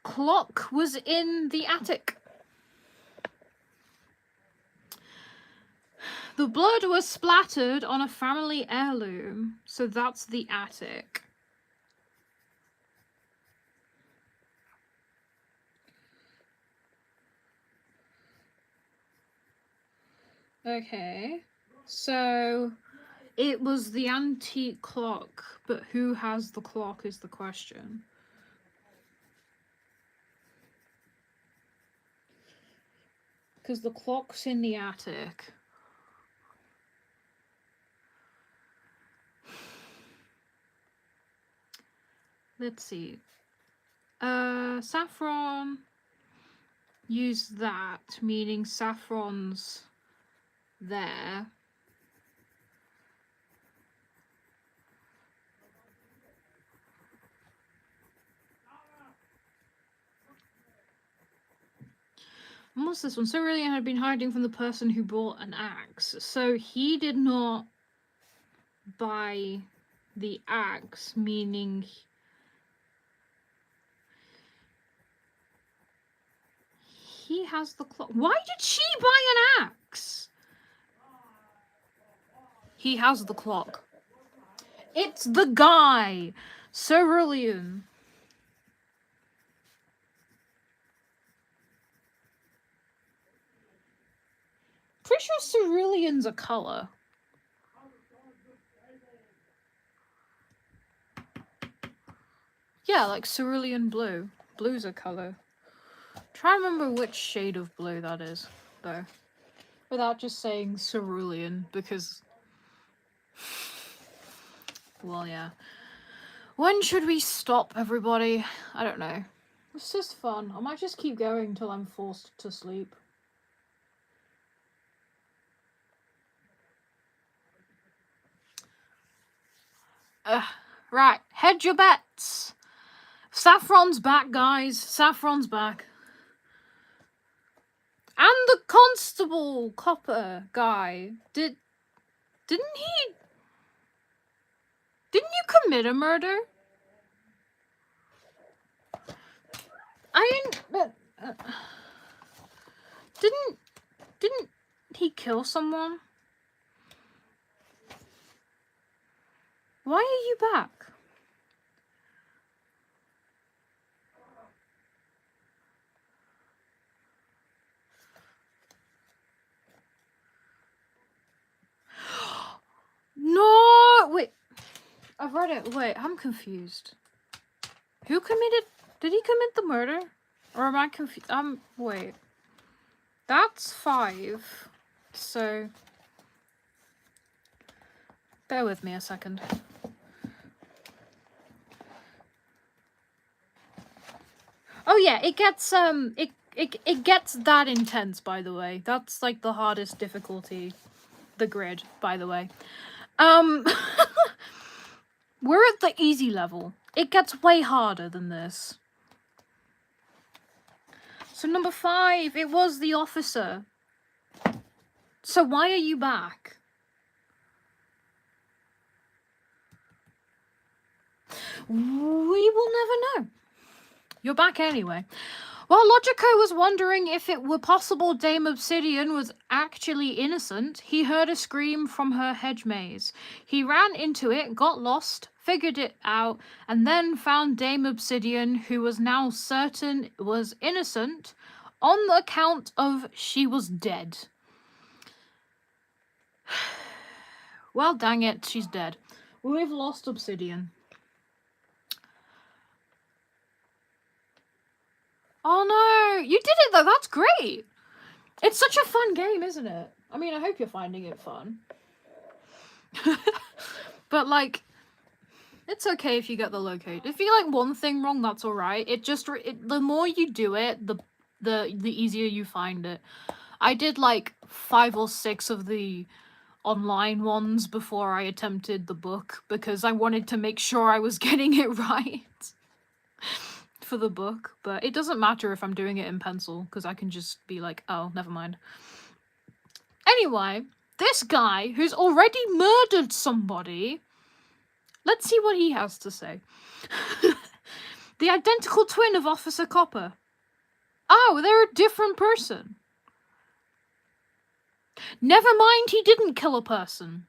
[SPEAKER 1] clock was in the attic. The blood was splattered on a family heirloom. So that's the attic. Okay. So it was the antique clock, but who has the clock is the question. Because the clock's in the attic. Let's see. Saffron used that, meaning Saffron's there. And what's this one? Cerulean had been hiding from the person who bought an axe. So he did not buy the axe, meaning he has the clock. Why did she buy an axe? He has the clock. It's the guy, Cerulean. Pretty sure cerulean's a colour. Yeah, like cerulean blue. Blue's a colour. Try to remember which shade of blue that is, though. Without just saying cerulean, because... Well, yeah. When should we stop, everybody? I don't know. It's just fun. I might just keep going till I'm forced to sleep. Right, hedge your bets. Saffron's back, guys. Saffron's back. And the constable copper guy. Didn't you commit a murder? Didn't he kill someone? Why are you back? No! Wait. I've read it. Wait, I'm confused. Who committed... Did he commit the murder? Or am I confused? Wait. That's 5. So... Bear with me a second. Oh yeah, it gets, it gets that intense, by the way. That's, like, the hardest difficulty. The grid, by the way. We're at the easy level. It gets way harder than this. So number 5, it was the officer. So why are you back? We will never know. You're back anyway. While Logico was wondering if it were possible Dame Obsidian was actually innocent, he heard a scream from her hedge maze. He ran into it, got lost, figured it out, and then found Dame Obsidian, who was now certain was innocent, on the account of she was dead. Well, dang it, she's dead. We've lost Obsidian. Oh no, you did it though, that's great! It's such a fun game, isn't it? I mean, I hope you're finding it fun. But like, it's okay if you get the locate. If you get like one thing wrong, that's alright. The more you do it, the easier you find it. I did like 5 or 6 of the online ones before I attempted the book, because I wanted to make sure I was getting it right. For the book, but it doesn't matter if I'm doing it in pencil, because I can just be like, oh, never mind. Anyway, this guy who's already murdered somebody, let's see what he has to say. The identical twin of Officer Copper. Oh, they're a different person. Never mind, he didn't kill a person.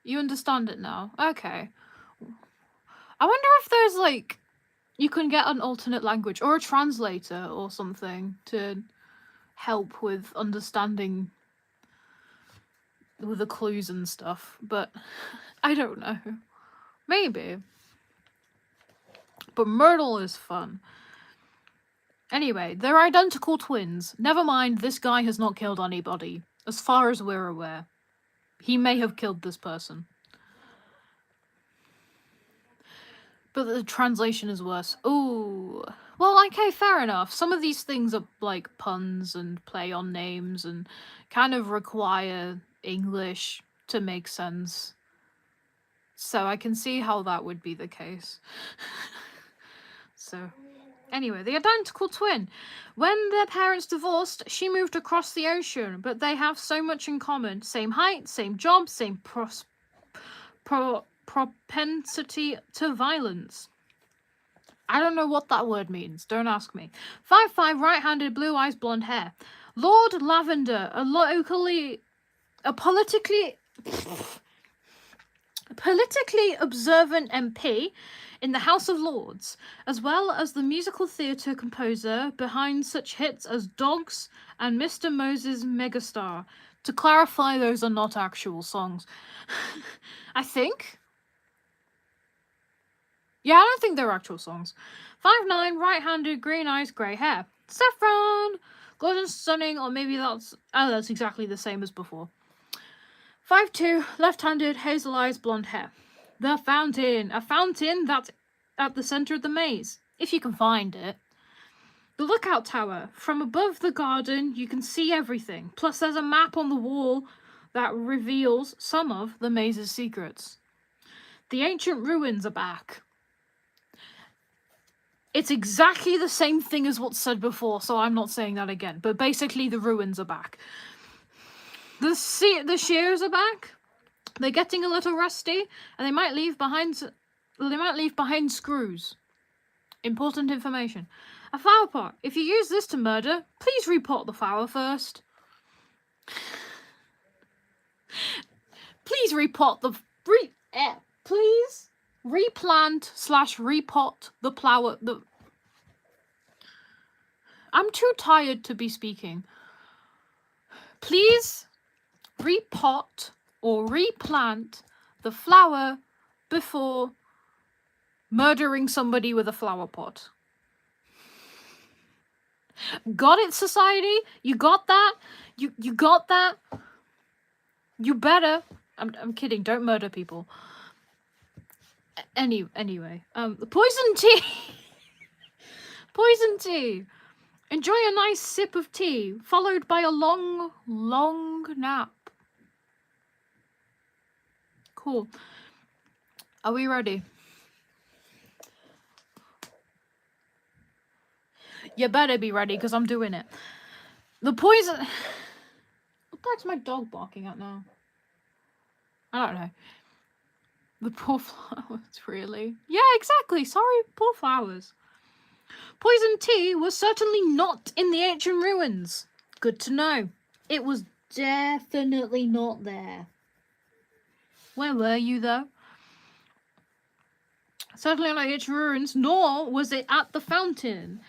[SPEAKER 1] You understand it now? Okay. I wonder if there's, like, you can get an alternate language or a translator or something to help with understanding with the clues and stuff, but I don't know. Maybe. But Murdle is fun. Anyway, they're identical twins. Never mind, this guy has not killed anybody, as far as we're aware. He may have killed this person. But the translation is worse. Ooh. Well, okay, fair enough. Some of these things are like puns and play on names and kind of require English to make sense. So I can see how that would be the case. So, anyway, the identical twin. When their parents divorced, she moved across the ocean, but they have so much in common. Same height, same job, same propensity to violence. I don't know what that word means. Don't ask me. 5'5", right-handed, blue eyes, blonde hair. Lord Lavender, a politically observant MP in the House of Lords, as well as the musical theatre composer behind such hits as Dogs and Mr. Moses Megastar. To clarify, those are not actual songs. I think. Yeah, I don't think they're actual songs. 5'9", right-handed, green eyes, grey hair. Saffron! Gorgeous, stunning, or maybe that's... Oh, that's exactly the same as before. 5'2", left-handed, hazel eyes, blonde hair. The fountain. A fountain that's at the centre of the maze, if you can find it. The lookout tower. From above the garden, you can see everything. Plus, there's a map on the wall that reveals some of the maze's secrets. The ancient ruins are back. It's exactly the same thing as what's said before, so I'm not saying that again. But basically, the ruins are back. The shears are back. They're getting a little rusty, and they might leave behind screws. Important information. A flower pot. If you use this to murder, please repot the flower first. Please repot the... please replant / repot the flower... I'm too tired to be speaking. Please repot or replant the flower before murdering somebody with a flower pot. Got it, society? You got that? You got that? You better. I'm kidding. Don't murder people. Anyway, poison tea. Poison tea. Enjoy a nice sip of tea, followed by a long, long nap. Cool. Are we ready? You better be ready, because I'm doing it. The poison... What the heck's my dog barking at now? I don't know. The poor flowers, really? Yeah, exactly. Sorry, poor flowers. Poison tea was certainly not in the ancient ruins. Good to know. It was definitely not there. Where were you, though? Certainly not its ruins, nor was it at the fountain.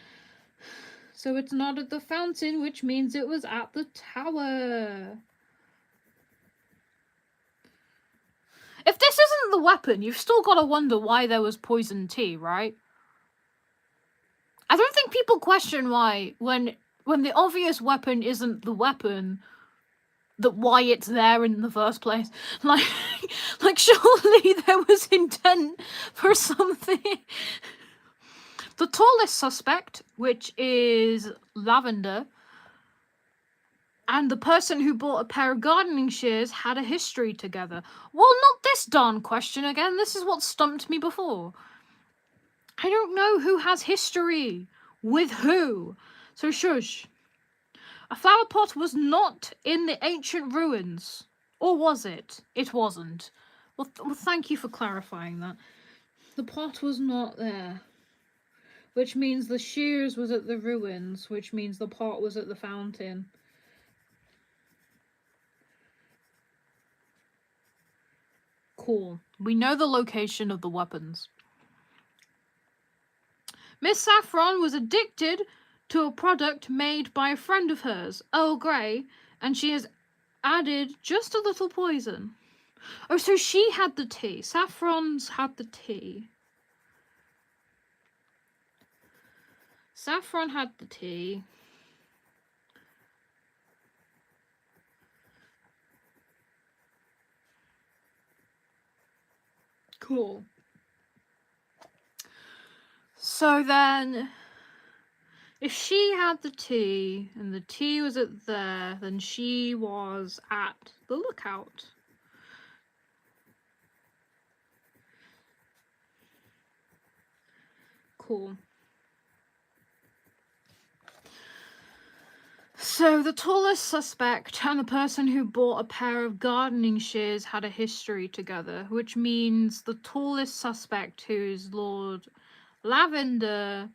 [SPEAKER 1] So it's not at the fountain, which means it was at the tower. If this isn't the weapon, you've still got to wonder why there was poison tea, right? I don't think people question why, when the obvious weapon isn't the weapon, that why it's there in the first place. Like surely there was intent for something. The tallest suspect, which is Lavender, and the person who bought a pair of gardening shears had a history together. Well, not this darn question again. This is what stumped me before. I don't know who has history with who. So shush. A flower pot was not in the ancient ruins. Or was it? It wasn't. Well, thank you for clarifying that. The pot was not there. Which means the shears was at the ruins, which means the pot was at the fountain. Cool. We know the location of the weapons. Miss Saffron was addicted to a product made by a friend of hers, Earl Grey, and she has added just a little poison. Oh, so she had the tea. Saffron's had the tea. Saffron had the tea. Cool. So then, if she had the tea, and the tea was at there, then she was at the lookout. Cool. So the tallest suspect and the person who bought a pair of gardening shears had a history together, which means the tallest suspect, who's Lord Lavender,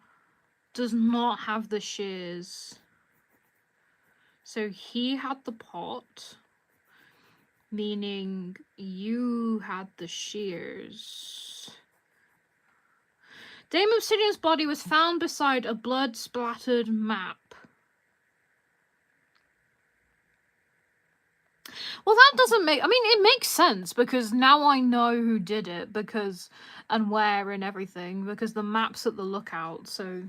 [SPEAKER 1] does not have the shears. So he had the pot, meaning you had the shears. Dame Obsidian's body was found beside a blood-splattered map. Well, that doesn't make... I mean, it makes sense, because now I know who did it, because... and where and everything, because the map's at the lookout, so...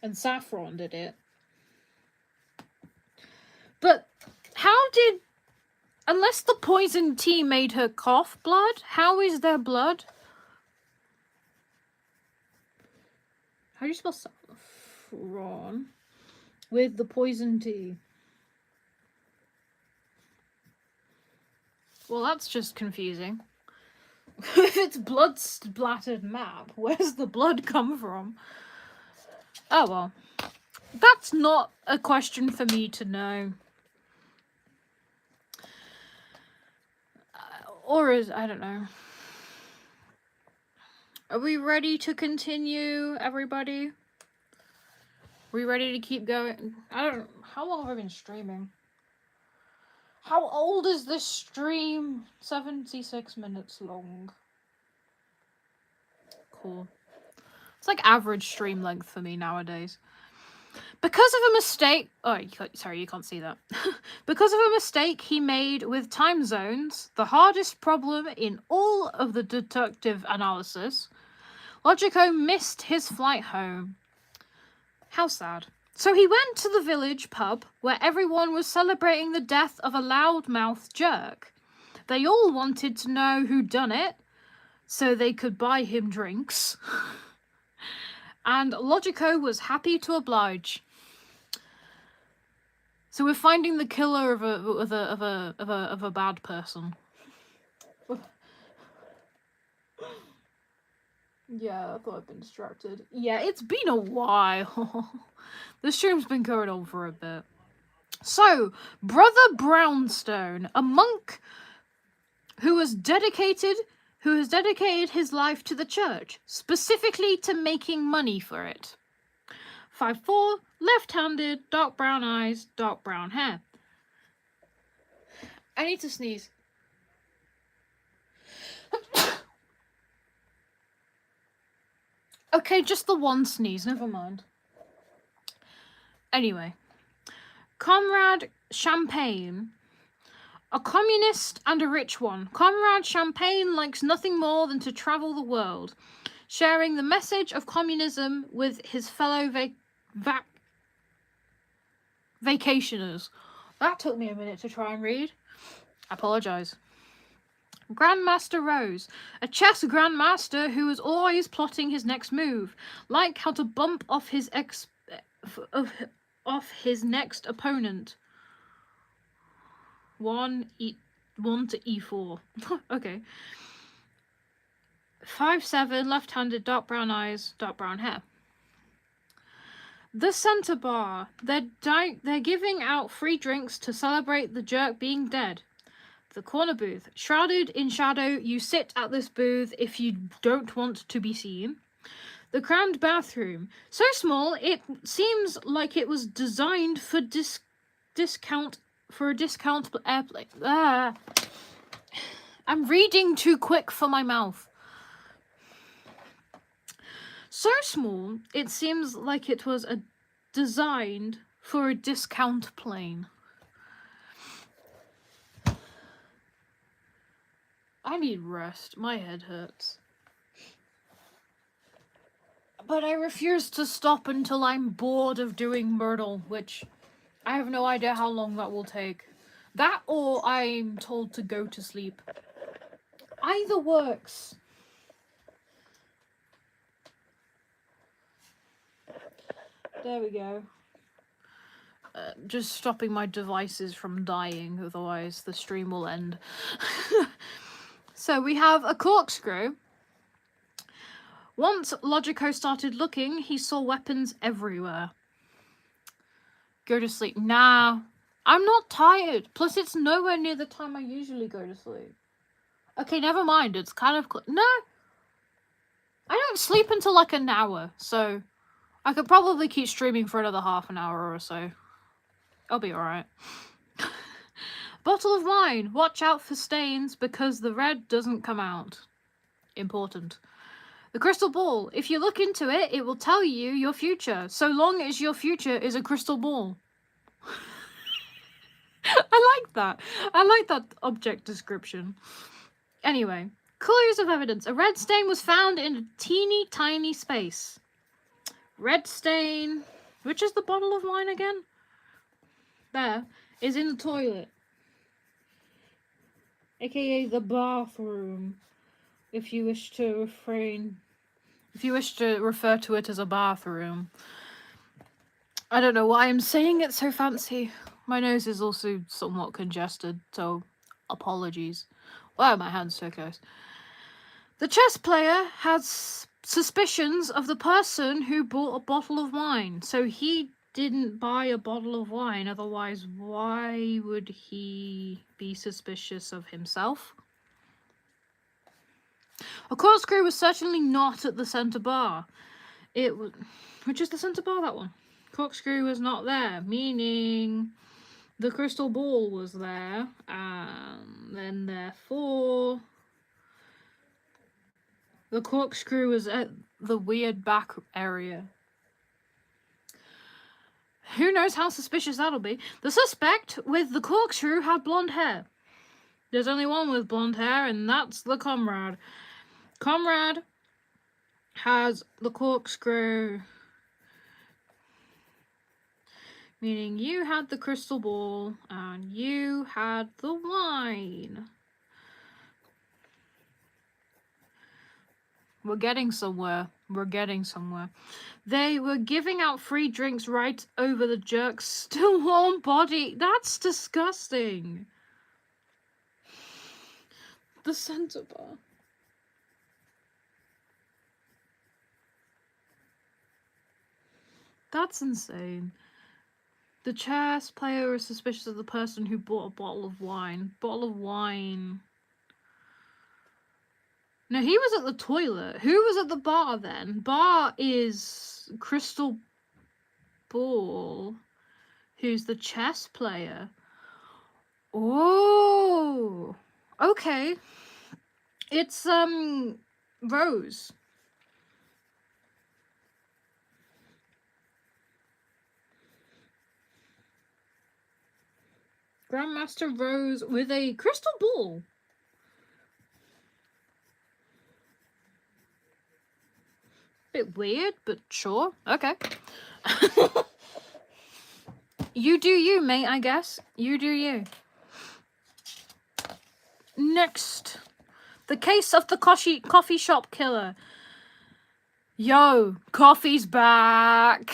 [SPEAKER 1] And Saffron did it. But how did... Unless the poison tea made her cough blood, how is there blood? How do you spell saffron with the poison tea? Well, that's just confusing. If it's blood splattered map, where's the blood come from? Oh well. That's not a question for me to know. Or is... I don't know. Are we ready to continue, everybody? We ready to keep going? I don't... How long have I been streaming? How old is this stream? 76 minutes long. Cool. It's like average stream length for me nowadays. Because of a mistake... Oh, sorry, you can't see that. Because of a mistake he made with time zones, the hardest problem in all of the deductive analysis, Logico missed his flight home. How sad. So he went to the village pub where everyone was celebrating the death of a loudmouth jerk. They all wanted to know who done it, so they could buy him drinks. And Logico was happy to oblige. So we're finding the killer of a bad person. Yeah, I thought I'd been distracted. Yeah, it's been a while. The stream's been going on for a bit. So, Brother Brownstone, a monk who has dedicated his life to the church, specifically to making money for it. 5'4", left-handed, dark brown eyes, dark brown hair. I need to sneeze. Okay, just the one sneeze, never mind. Anyway. Comrade Champagne. A communist and a rich one. Comrade Champagne likes nothing more than to travel the world, sharing the message of communism with his fellow vacationers. That took me a minute to try and read. I apologise. Grandmaster Rose, a chess grandmaster who is always plotting his next move, like how to bump off his next opponent. 1 to e4. Okay. 5'7", left-handed, dark brown eyes, dark brown hair. The Center Bar. They're giving out free drinks to celebrate the jerk being dead. The corner booth. Shrouded in shadow, you sit at this booth if you don't want to be seen. The crammed bathroom. So small, it seems like it was designed for discount airplane. I'm reading too quick for my mouth. So small, it seems like it was designed for a discount plane. I need rest. My head hurts. But I refuse to stop until I'm bored of doing Murdle, which I have no idea how long that will take. That or I'm told to go to sleep. Either works. There we go. Just stopping my devices from dying, otherwise the stream will end. So we have a corkscrew. Once Logico started looking, he saw weapons everywhere. Go to sleep. Nah, I'm not tired. Plus, it's nowhere near the time I usually go to sleep. Okay, never mind. It's kind of... No. I don't sleep until like an hour, so I could probably keep streaming for another half an hour or so. I'll be alright. Bottle of wine. Watch out for stains because the red doesn't come out. Important. The crystal ball. If you look into it, it will tell you your future, so long as your future is a crystal ball. I like that. I like that object description. Anyway, clues of evidence. A red stain was found in a teeny tiny space. Red stain. Which is the bottle of wine again? There. Is in the toilet. AKA the bathroom. If you wish to refer to it as a bathroom. I don't know why I'm saying it so fancy. My nose is also somewhat congested, so apologies. Why are my hands so close? The chess player has suspicions of the person who bought a bottle of wine. So he didn't buy a bottle of wine, otherwise why would he be suspicious of himself? A corkscrew was certainly not at the centre bar. It was... Which is the centre bar, that one? Corkscrew was not there, meaning the crystal ball was there, and then therefore the corkscrew was at the weird back area. Who knows how suspicious that'll be? The suspect with the corkscrew had blonde hair. There's only one with blonde hair, and that's the comrade. Comrade has the corkscrew, meaning you had the crystal ball and you had the wine. We're getting somewhere. We're getting somewhere. They were giving out free drinks right over the jerk's still warm body. That's disgusting. The center bar. That's insane. The chess player is suspicious of the person who bought a bottle of wine. Bottle of wine. No, he was at the toilet. Who was at the bar then? Bar is Crystal Ball, who's the chess player. Oh, okay. It's Rose. Grandmaster Rose with a crystal ball. Bit weird, but sure. Okay. You do you, mate, I guess. You do you. Next. The case of the coffee shop killer. Yo, coffee's back.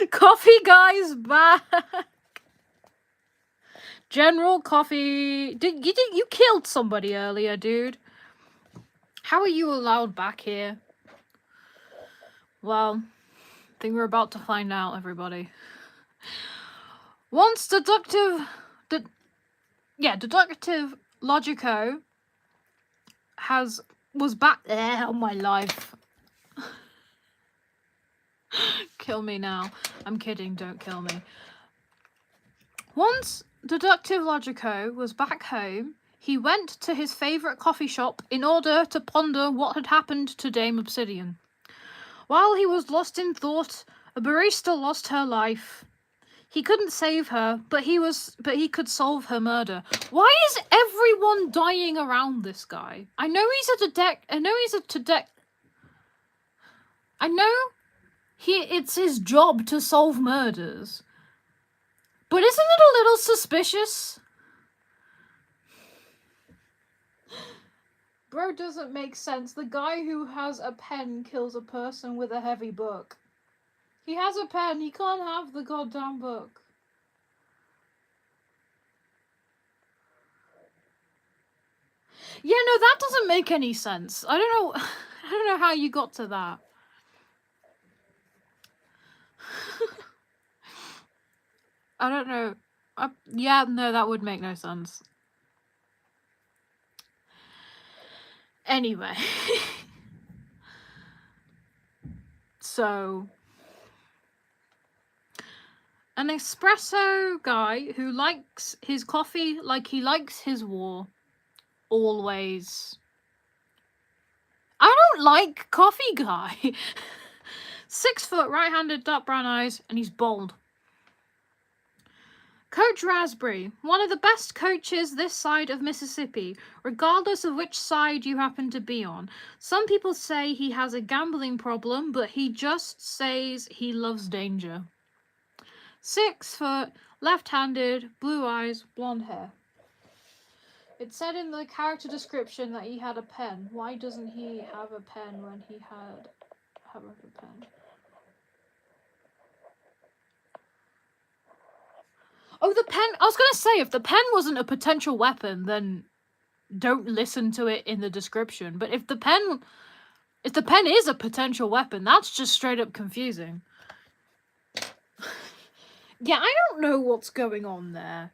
[SPEAKER 1] Coffee guy's back. General Coffee. You killed somebody earlier, dude. How are you allowed back here? Well, I think we're about to find out, everybody. Once Deductive Logico was back there on my life. Kill me now. I'm kidding, don't kill me. Once Deductive Logico was back home, he went to his favourite coffee shop in order to ponder what had happened to Dame Obsidian. While he was lost in thought, a barista lost her life. He couldn't save her, but he could solve her murder. Why is everyone dying around this guy? I know it's his job to solve murders. But isn't it a little suspicious? Bro, doesn't make sense. The guy who has a pen kills a person with a heavy book. He has a pen. He can't have the goddamn book. Yeah, no, that doesn't make any sense. I don't know how you got to that. I don't know. Yeah, no, that would make no sense. Anyway. So, an espresso guy who likes his coffee like he likes his war. Always. I don't like coffee guy. 6 foot, right-handed, dark brown eyes, and he's bald. Coach Raspberry, one of the best coaches this side of Mississippi, regardless of which side you happen to be on. Some people say he has a gambling problem, but he just says he loves danger. 6 foot, left-handed, blue eyes, blonde hair. It said in the character description that he had a pen. Why doesn't he have a pen when he have a pen? Oh, the pen! I was gonna say, if the pen wasn't a potential weapon, then don't listen to it in the description. But if the pen is a potential weapon, that's just straight up confusing. Yeah, I don't know what's going on there.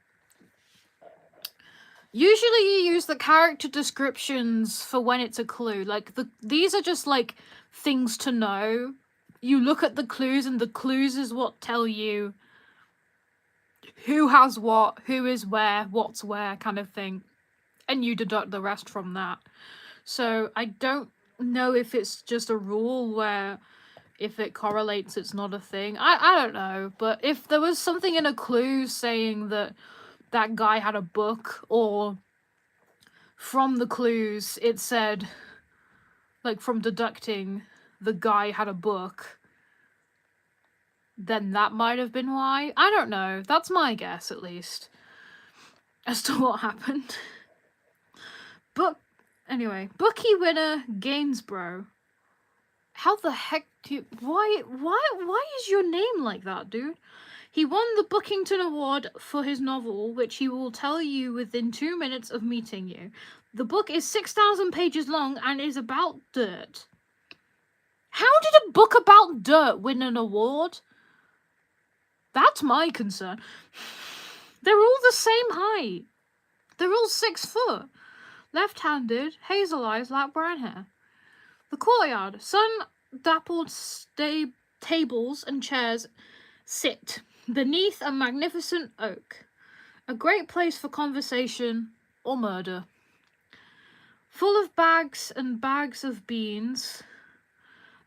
[SPEAKER 1] Usually you use the character descriptions for when it's a clue. Like, these are just, like, things to know. You look at the clues, and the clues is what tell you who has what, who is where, what's where, kind of thing. And you deduct the rest from that. So I don't know if it's just a rule where if it correlates, it's not a thing. I don't know. But if there was something in a clue saying that that guy had a book, or from the clues it said, like, from deducting the guy had a book, then that might have been why. I don't know. That's my guess, at least, as to what happened. Anyway, bookie winner Gainsborough. How the heck do you... Why is your name like that, dude? He won the Bookington Award for his novel, which he will tell you within 2 minutes of meeting you. The book is 6,000 pages long and is about dirt. How did a book about dirt win an award? That's my concern. They're all the same height. They're all 6 foot. Left-handed, hazel eyes, light brown hair. The courtyard. Sun-dappled tables and chairs sit beneath a magnificent oak. A great place for conversation or murder. Full of bags and bags of beans.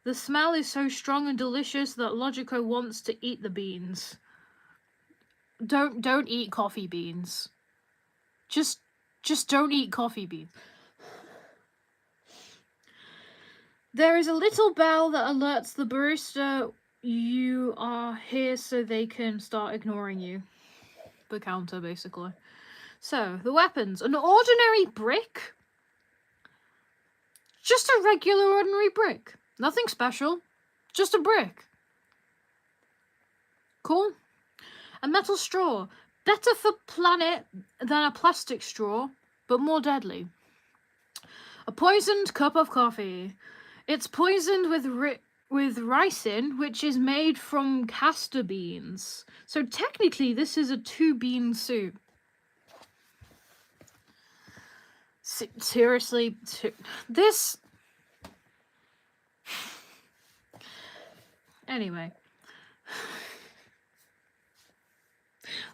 [SPEAKER 1] The smell is so strong and delicious that Logico wants to eat the beans. Don't eat coffee beans. Just don't eat coffee beans. There is a little bell that alerts the barista you are here so they can start ignoring you. The counter, basically. So, the weapons. An ordinary brick. Just a regular ordinary brick. Nothing special. Just a brick. Cool. A metal straw. Better for planet than a plastic straw, but more deadly. A poisoned cup of coffee. It's poisoned with ricin, which is made from castor beans. So technically, this is a 2-bean soup. Seriously, this... Anyway.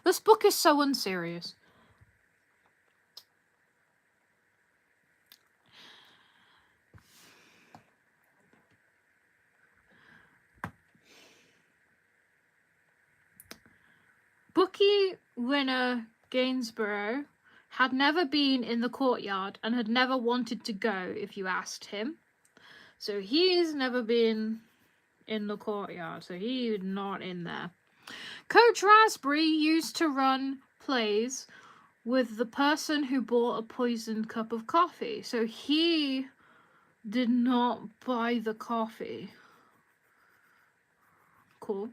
[SPEAKER 1] This book is so unserious. Bookie winner Gainsborough had never been in the courtyard and had never wanted to go if you asked him. So he's never been in the courtyard, so he's not in there. Coach Raspberry used to run plays with the person who bought a poisoned cup of coffee, so he did not buy the coffee. Cool.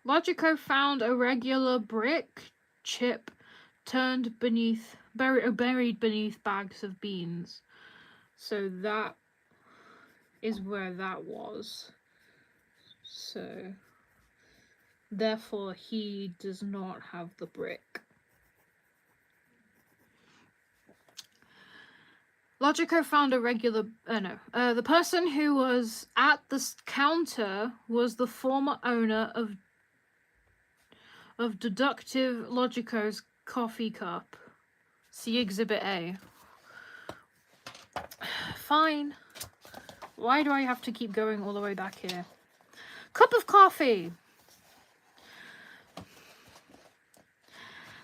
[SPEAKER 1] Logico found a regular brick chip buried beneath bags of beans. So that is where that was. So, therefore, he does not have the brick. Logico found a regular... the person who was at the counter was the former owner of Deductive Logico's coffee cup. See Exhibit A. Fine. Why do I have to keep going all the way back here? Cup of coffee.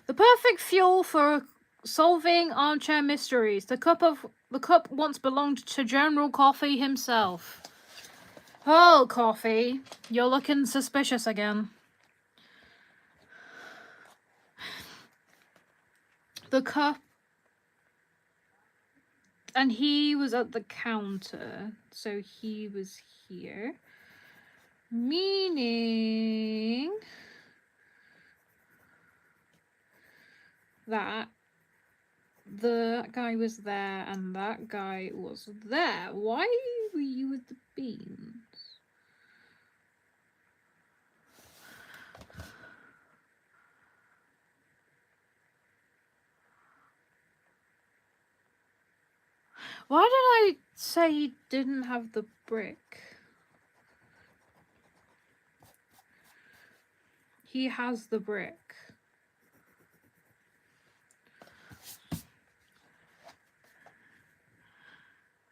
[SPEAKER 1] The perfect fuel for solving armchair mysteries. The cup once belonged to General Coffee himself. Oh, Coffee, you're looking suspicious again. The cup, and he was at the counter, so he was here. Meaning that the guy was there and that guy was there. Why were you with the beans? Why did I say he didn't have the brick? He has the brick.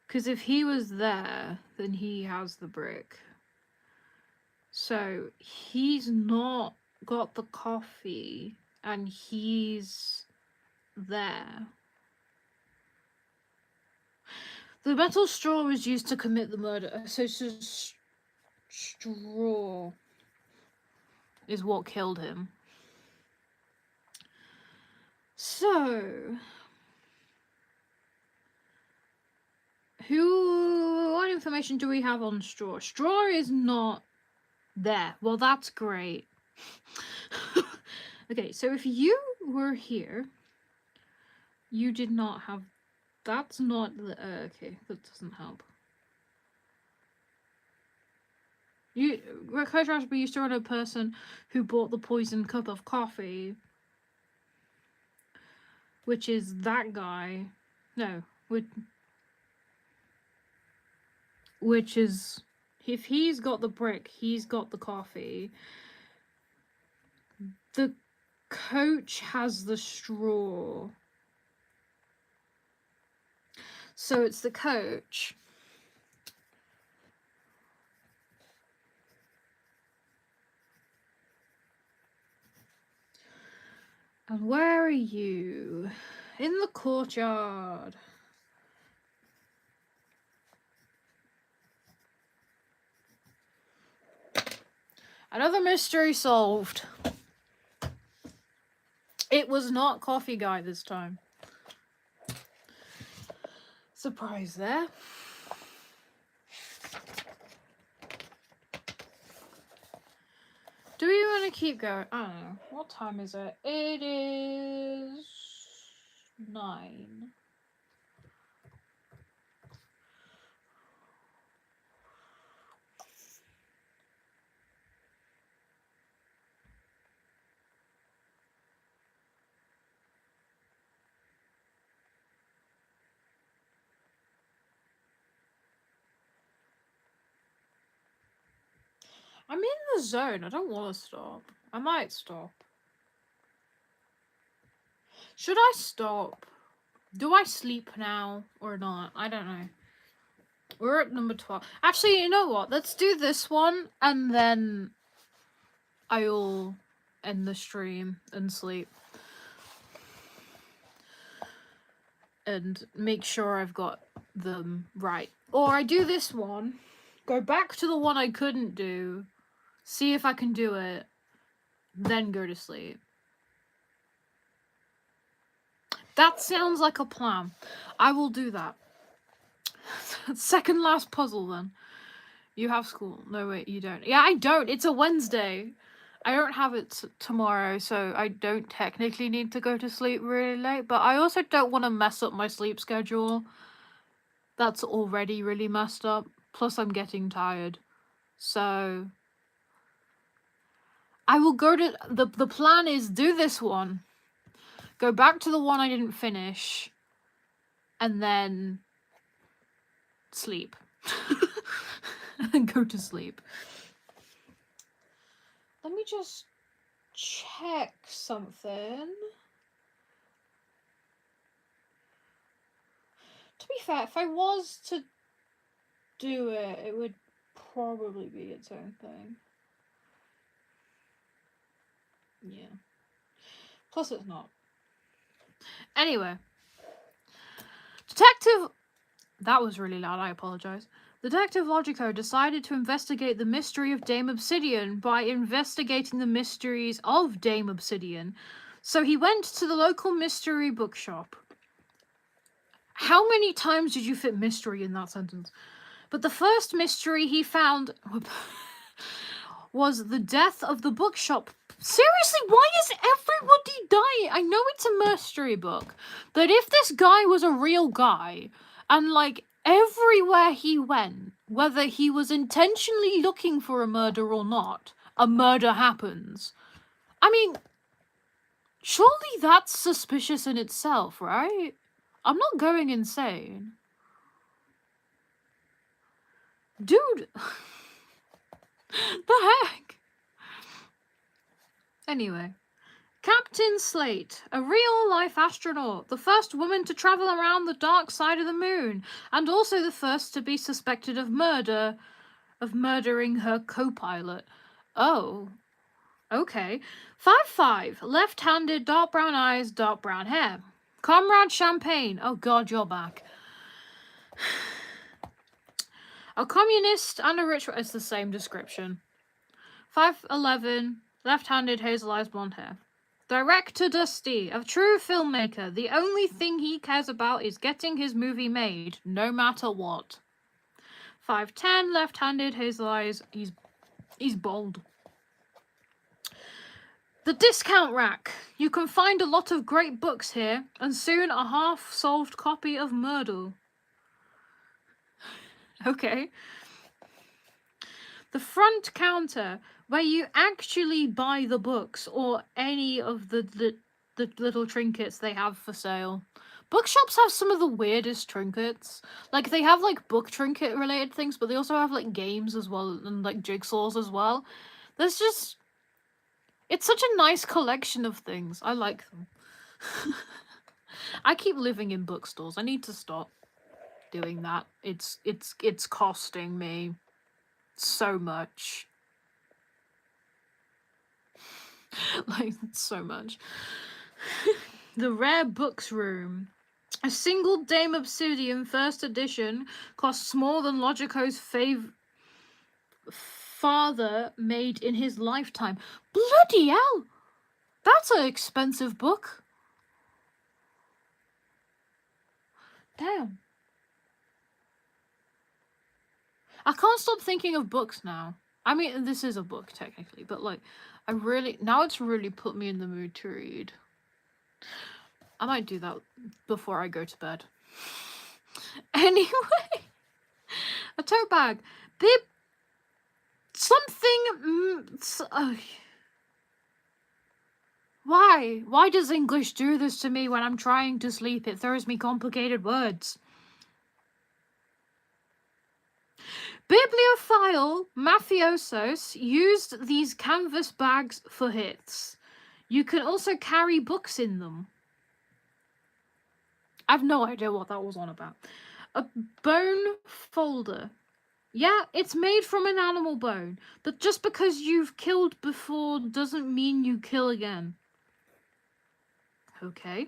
[SPEAKER 1] Because if he was there, then he has the brick. So he's not got the coffee and he's there. The metal straw was used to commit the murder. So straw is what killed him. So what information do we have on straw? Straw is not there. Well, that's great. Okay, so if you were here, you did not have. That's not the. Okay, that doesn't help. Coach Ashby used to run a person who bought the poisoned cup of coffee, which is that guy. No, which is, if he's got the brick, he's got the coffee. The coach has the straw. So it's the coach. And where are you? In the courtyard. Another mystery solved. It was not Coffee Guy this time. Surprise there. Do we want to keep going? I don't know. What time is it? It is 9. I'm in the zone. I don't want to stop. I might stop. Should I stop? Do I sleep now or not? I don't know. We're at number 12. Actually, you know what? Let's do this one and then I'll end the stream and sleep. And make sure I've got them right. Or I do this one, go back to the one I couldn't do, see if I can do it, then go to sleep. That sounds like a plan. I will do that. Second last puzzle then. You have school. No, wait, you don't. Yeah, I don't. It's a Wednesday. I don't have it tomorrow, so I don't technically need to go to sleep really late. But I also don't want to mess up my sleep schedule. That's already really messed up. Plus, I'm getting tired. So I will go to... The plan is do this one. Go back to the one I didn't finish. And then... sleep. And go to sleep. Let me just check something. To be fair, if I was to do it, it would probably be its own thing. Yeah. Plus, it's not. Anyway. Detective... That was really loud, I apologize. Detective Logico decided to investigate the mystery of Dame Obsidian by investigating the mysteries of Dame Obsidian. So he went to the local mystery bookshop. How many times did you fit mystery in that sentence? But the first mystery he found was the death of the bookshop. Seriously, why is everybody dying? I know it's a mystery book, but if this guy was a real guy, and like everywhere he went, whether he was intentionally looking for a murder or not, a murder happens. I mean, surely that's suspicious in itself, right? I'm not going insane. Dude, the heck? Anyway, Captain Slate, a real-life astronaut, the first woman to travel around the dark side of the moon, and also the first to be suspected of murdering her co-pilot. Oh, okay. 5'5", left-handed, dark brown eyes, dark brown hair. Comrade Champagne, oh god, you're back. A communist and a rich... It's the same description. 5'11", left-handed, hazel eyes, blonde hair. Director Dusty, a true filmmaker. The only thing he cares about is getting his movie made, no matter what. 5'10", left-handed, hazel eyes. He's bold. The discount rack. You can find a lot of great books here, and soon a half-solved copy of Murdle. Okay. The front counter, where you actually buy the books or any of the little trinkets they have for sale. Bookshops have some of the weirdest trinkets. Like, they have, like, book trinket-related things, but they also have, like, games as well, and, like, jigsaws as well. There's just... It's such a nice collection of things. I like them. I keep living in bookstores. I need to stop doing that. It's costing me so much. Like, so much. The Rare Books Room. A single Dame Obsidian first edition costs more than Logico's father made in his lifetime. Bloody hell! That's an expensive book. Damn. I can't stop thinking of books now. I mean, this is a book, technically, but, like, now it's really put me in the mood to read. I might do that before I go to bed. Anyway. A tote bag. Bib... Something... Why? Why does English do this to me when I'm trying to sleep? It throws me complicated words. Bibliophile mafiosos used these canvas bags for hits. You can also carry books in them. I've no idea what that was on about. A bone folder. Yeah, it's made from an animal bone, but just because you've killed before doesn't mean you kill again. Okay.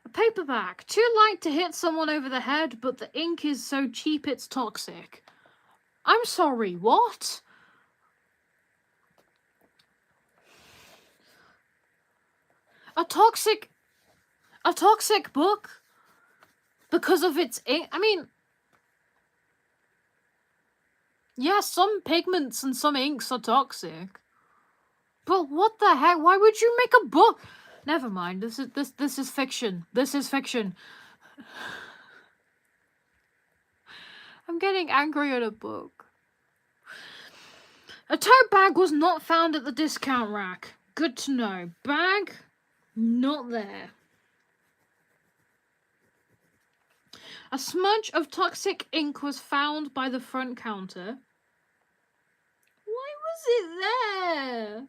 [SPEAKER 1] A paperback. Too light to hit someone over the head, but the ink is so cheap it's toxic. I'm sorry, what? A toxic book? Because of its ink? I mean... Yeah, some pigments and some inks are toxic. But what the heck? Why would you make a book? Never mind. This is fiction. This is fiction. I'm getting angry at a book. A tote bag was not found at the discount rack. Good to know. Bag, not there. A smudge of toxic ink was found by the front counter. Why was it there?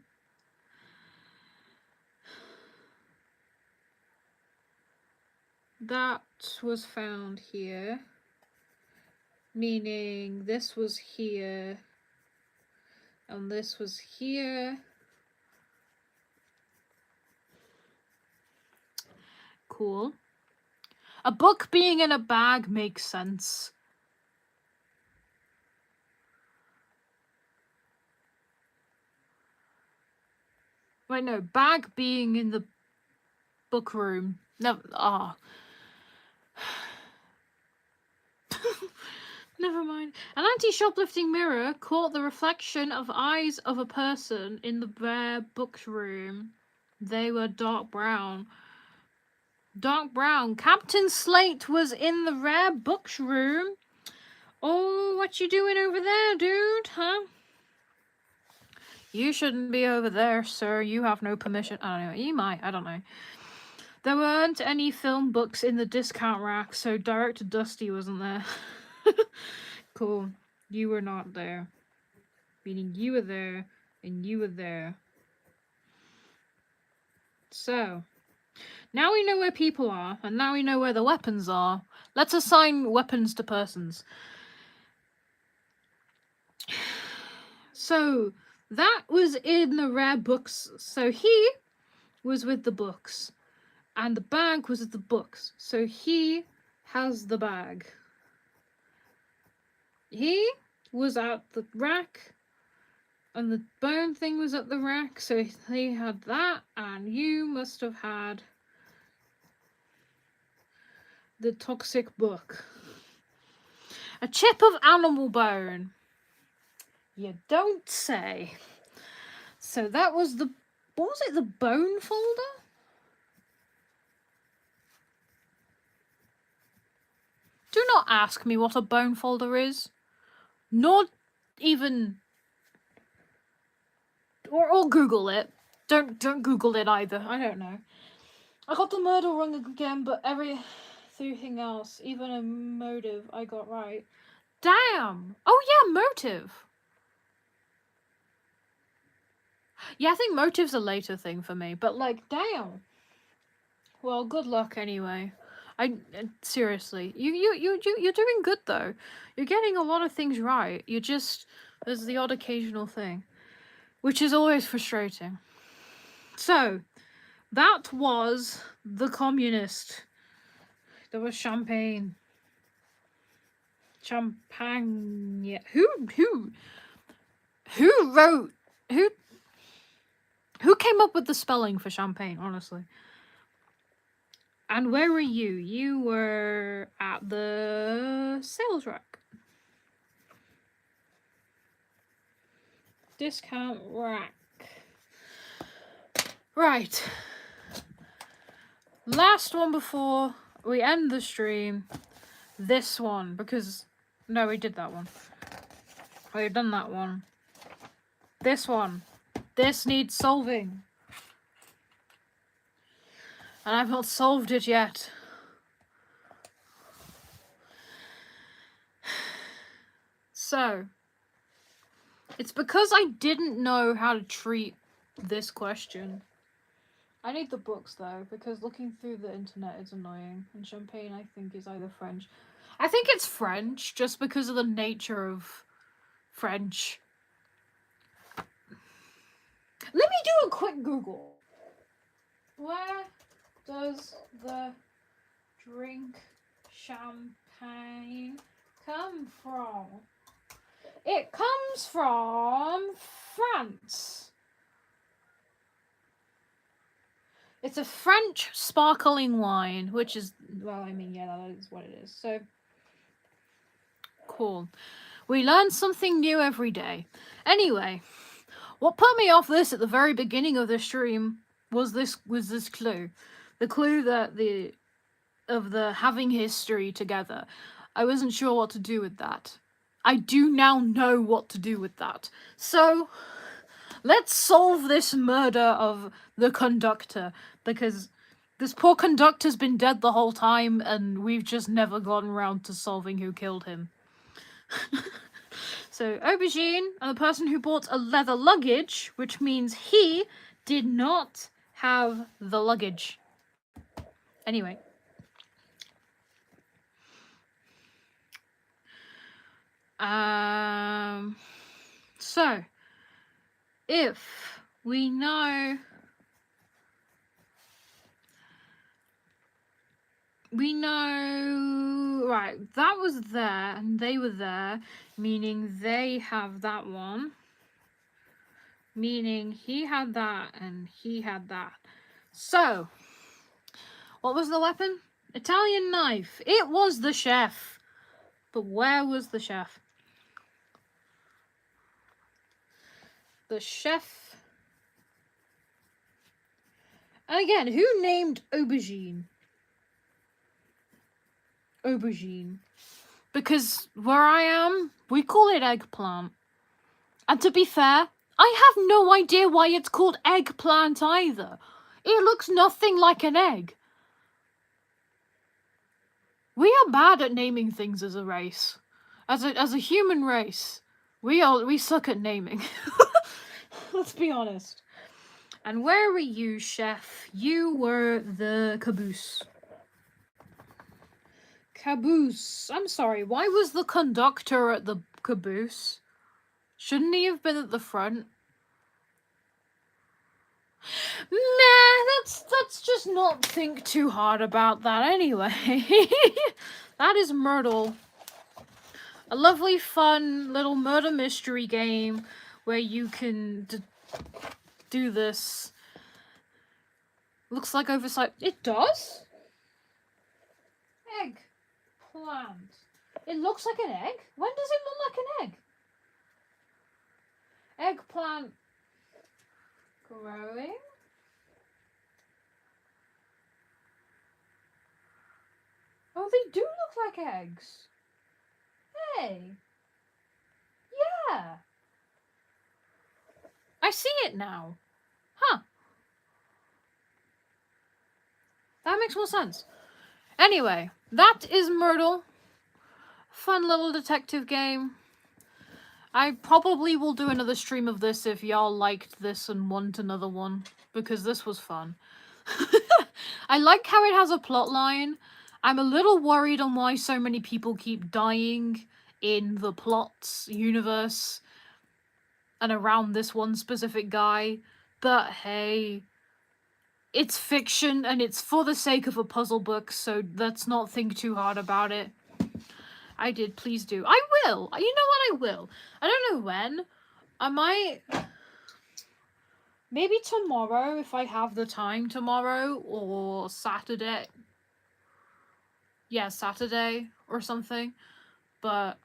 [SPEAKER 1] That was found here. Meaning this was here, and this was here. Cool. A book being in a bag makes sense. Wait, no, bag being in the book room. No, Never mind. An anti-shoplifting mirror caught the reflection of eyes of a person in the rare books room. They were dark brown. Dark brown. Captain Slate was in the rare books room. Oh, what you doing over there, dude? Huh? You shouldn't be over there, sir. You have no permission. I don't know. You might. I don't know. There weren't any film books in the discount rack, so Director Dusty wasn't there. Cool. You were not there. Meaning you were there, and you were there. So, now we know where people are, and now we know where the weapons are. Let's assign weapons to persons. So, that was in the rare books. So he was with the books. And the bag was with the books. So he has the bag. He was at the rack. And the bone thing was at the rack. So he had that. And you must have had the toxic book. A chip of animal bone. You don't say. So that was the... What was it? The bone folder? Do not ask me what a bone folder is. Nor even... Or Google it. Don't Google it either. I don't know. I got the Murdle wrong again, but everything else, even a motive, I got right. Damn! Oh yeah, motive! Yeah, I think motive's a later thing for me, but like, damn. Well, good luck anyway. Seriously, you're doing good though. You're getting a lot of things right. There's the odd occasional thing, which is always frustrating. So, that was the communist. There was champagne. Champagne. Who came up with the spelling for champagne, honestly? And where were you? You were at the sales rack. Discount rack. Right. Last one before we end the stream. This one, because... No, we did that one. We've done that one. This one. This needs solving. And I've not solved it yet. So, it's because I didn't know how to treat this question. I need the books though, because looking through the internet is annoying. And champagne, I think, is either French. I think it's French, just because of the nature of French. Let me do a quick Google. Where does the drink champagne come from? It comes from France. It's a French sparkling wine, which is, well, I mean, yeah, that is what it is. So, cool. We learn something new every day. Anyway, what put me off this at the very beginning of the stream was this clue. The clue that the having history together. I wasn't sure what to do with that. I do now know what to do with that. So, let's solve this murder of the conductor, because this poor conductor's been dead the whole time, and we've just never gotten around to solving who killed him. So, Aubergine, and the person who bought a leather luggage, which means he did not have the luggage. Anyway. So, if we know... Right, that was there, and they were there, meaning they have that one. Meaning he had that, and he had that. So, what was the weapon? Italian knife. It was the chef. But where was the chef? The chef. And again, who named aubergine? Aubergine. Because where I am, we call it eggplant. And to be fair, I have no idea why it's called eggplant either. It looks nothing like an egg. We are bad at naming things as a race. As a human race. We suck at naming. Let's be honest. And where were you, chef? You were the caboose. Caboose. I'm sorry, why was the conductor at the caboose? Shouldn't he have been at the front? Nah, let's just not think too hard about that anyway. That is Murdle. A lovely, fun little murder mystery game where you can do this. Looks like oversight. It does? Egg. Plant. It looks like an egg? When does it look like an egg? Eggplant. Growing. Oh, they do look like eggs. Hey. Yeah. I see it now. Huh. That makes more sense. Anyway, that is Murdle. Fun little detective game. I probably will do another stream of this if y'all liked this and want another one, because this was fun. I like how it has a plot line. I'm a little worried on why so many people keep dying in the plot's universe and around this one specific guy, but hey, it's fiction and it's for the sake of a puzzle book, so let's not think too hard about it. I did, please do. I will! You know what, I will. I don't know when. I might... Maybe tomorrow, if I have the time tomorrow, or Saturday. Yeah, Saturday or something. But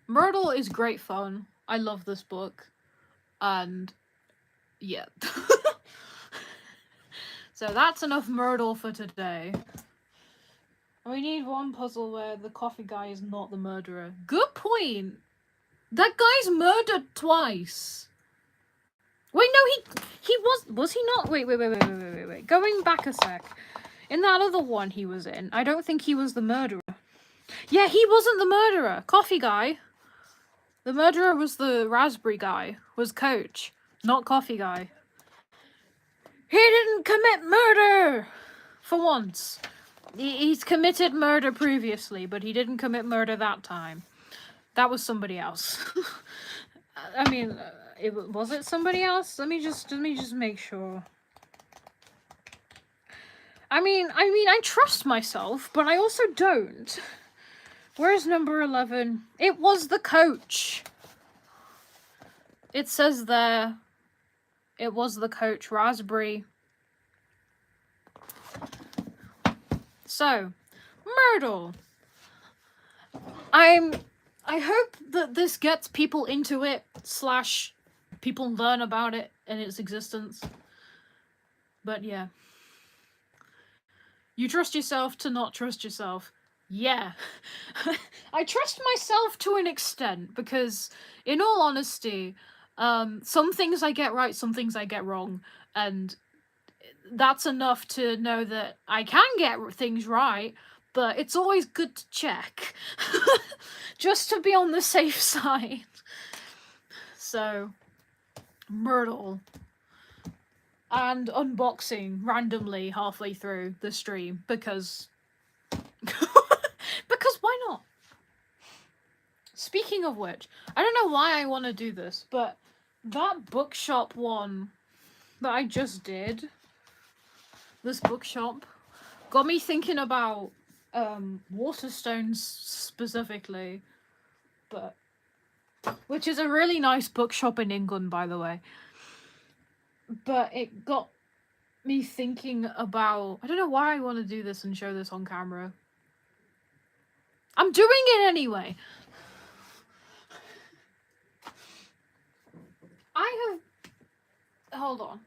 [SPEAKER 1] Murdle is great fun. I love this book. And yeah. So that's enough Murdle for today. We need one puzzle where the coffee guy is not the murderer. Good point! That guy's murdered twice. Wait, no, he was he not? Wait. Going back a sec. In that other one he was in, I don't think he was the murderer. Yeah, he wasn't the murderer. Coffee guy. The murderer was the raspberry guy. Was Coach, not coffee guy. He didn't commit murder! For once. He's committed murder previously, but he didn't commit murder that time. That was somebody else. I mean, was it somebody else? Let me just make sure. I mean, I trust myself, but I also don't. Where's number 11? It was the Coach. It says there. It was the Coach, raspberry. So, Murdle. I hope that this gets people into it, / people learn about it and its existence. But yeah. You trust yourself to not trust yourself. Yeah. I trust myself to an extent, because, in all honesty, some things I get right, some things I get wrong, and that's enough to know that I can get things right, but it's always good to check. Just to be on the safe side. So, Murdle. And unboxing randomly halfway through the stream, because... because why not? Speaking of which, I don't know why I want to do this, but that bookshop one that I just did, this bookshop, got me thinking about Waterstones specifically, but which is a really nice bookshop in England, by the way. But it got me thinking about, I don't know why I want to do this and show this on camera. I'm doing it anyway. Hold on.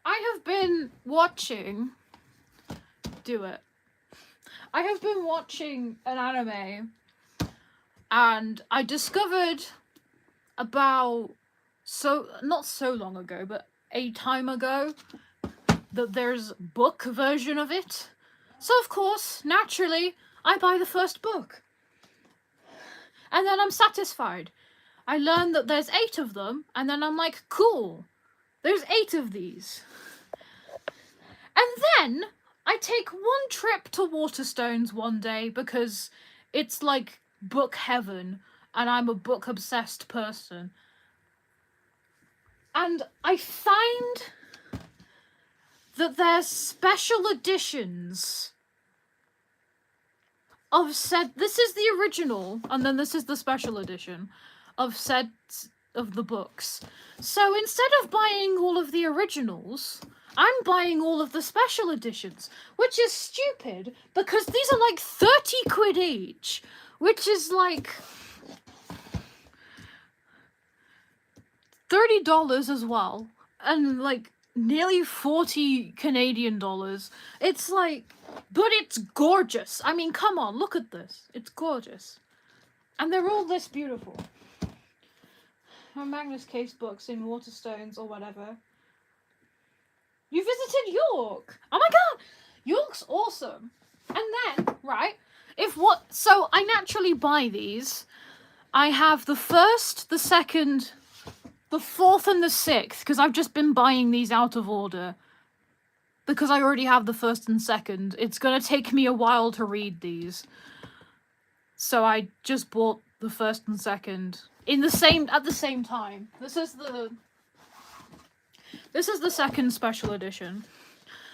[SPEAKER 1] I have been watching, I have been watching an anime, and I discovered about, not so long ago, but a time ago, that there's book version of it. So of course, naturally, I buy the first book. And then I'm satisfied. I learn that there's 8 of them, and then I'm like, cool, there's 8 of these. And then I take one trip to Waterstones one day because it's like book heaven, and I'm a book obsessed person. And I find that there's special editions of said, this is the original, and then this is the special edition of sets of the books. So instead of buying all of the originals, I'm buying all of the special editions, which is stupid because these are like 30 quid each, which is like $30 as well, and like nearly 40 Canadian dollars. It's like, but it's gorgeous. I mean, come on, look at this. It's gorgeous. And they're all this beautiful. Magnus Case books in Waterstones or whatever. You visited York! Oh my god! York's awesome. And then, right, so I naturally buy these. I have the 1st, the 2nd, the 4th and the 6th, because I've just been buying these out of order. Because I already have the 1st and 2nd. It's gonna take me a while to read these. So I just bought the 1st and 2nd at the same time. This is the 2nd special edition.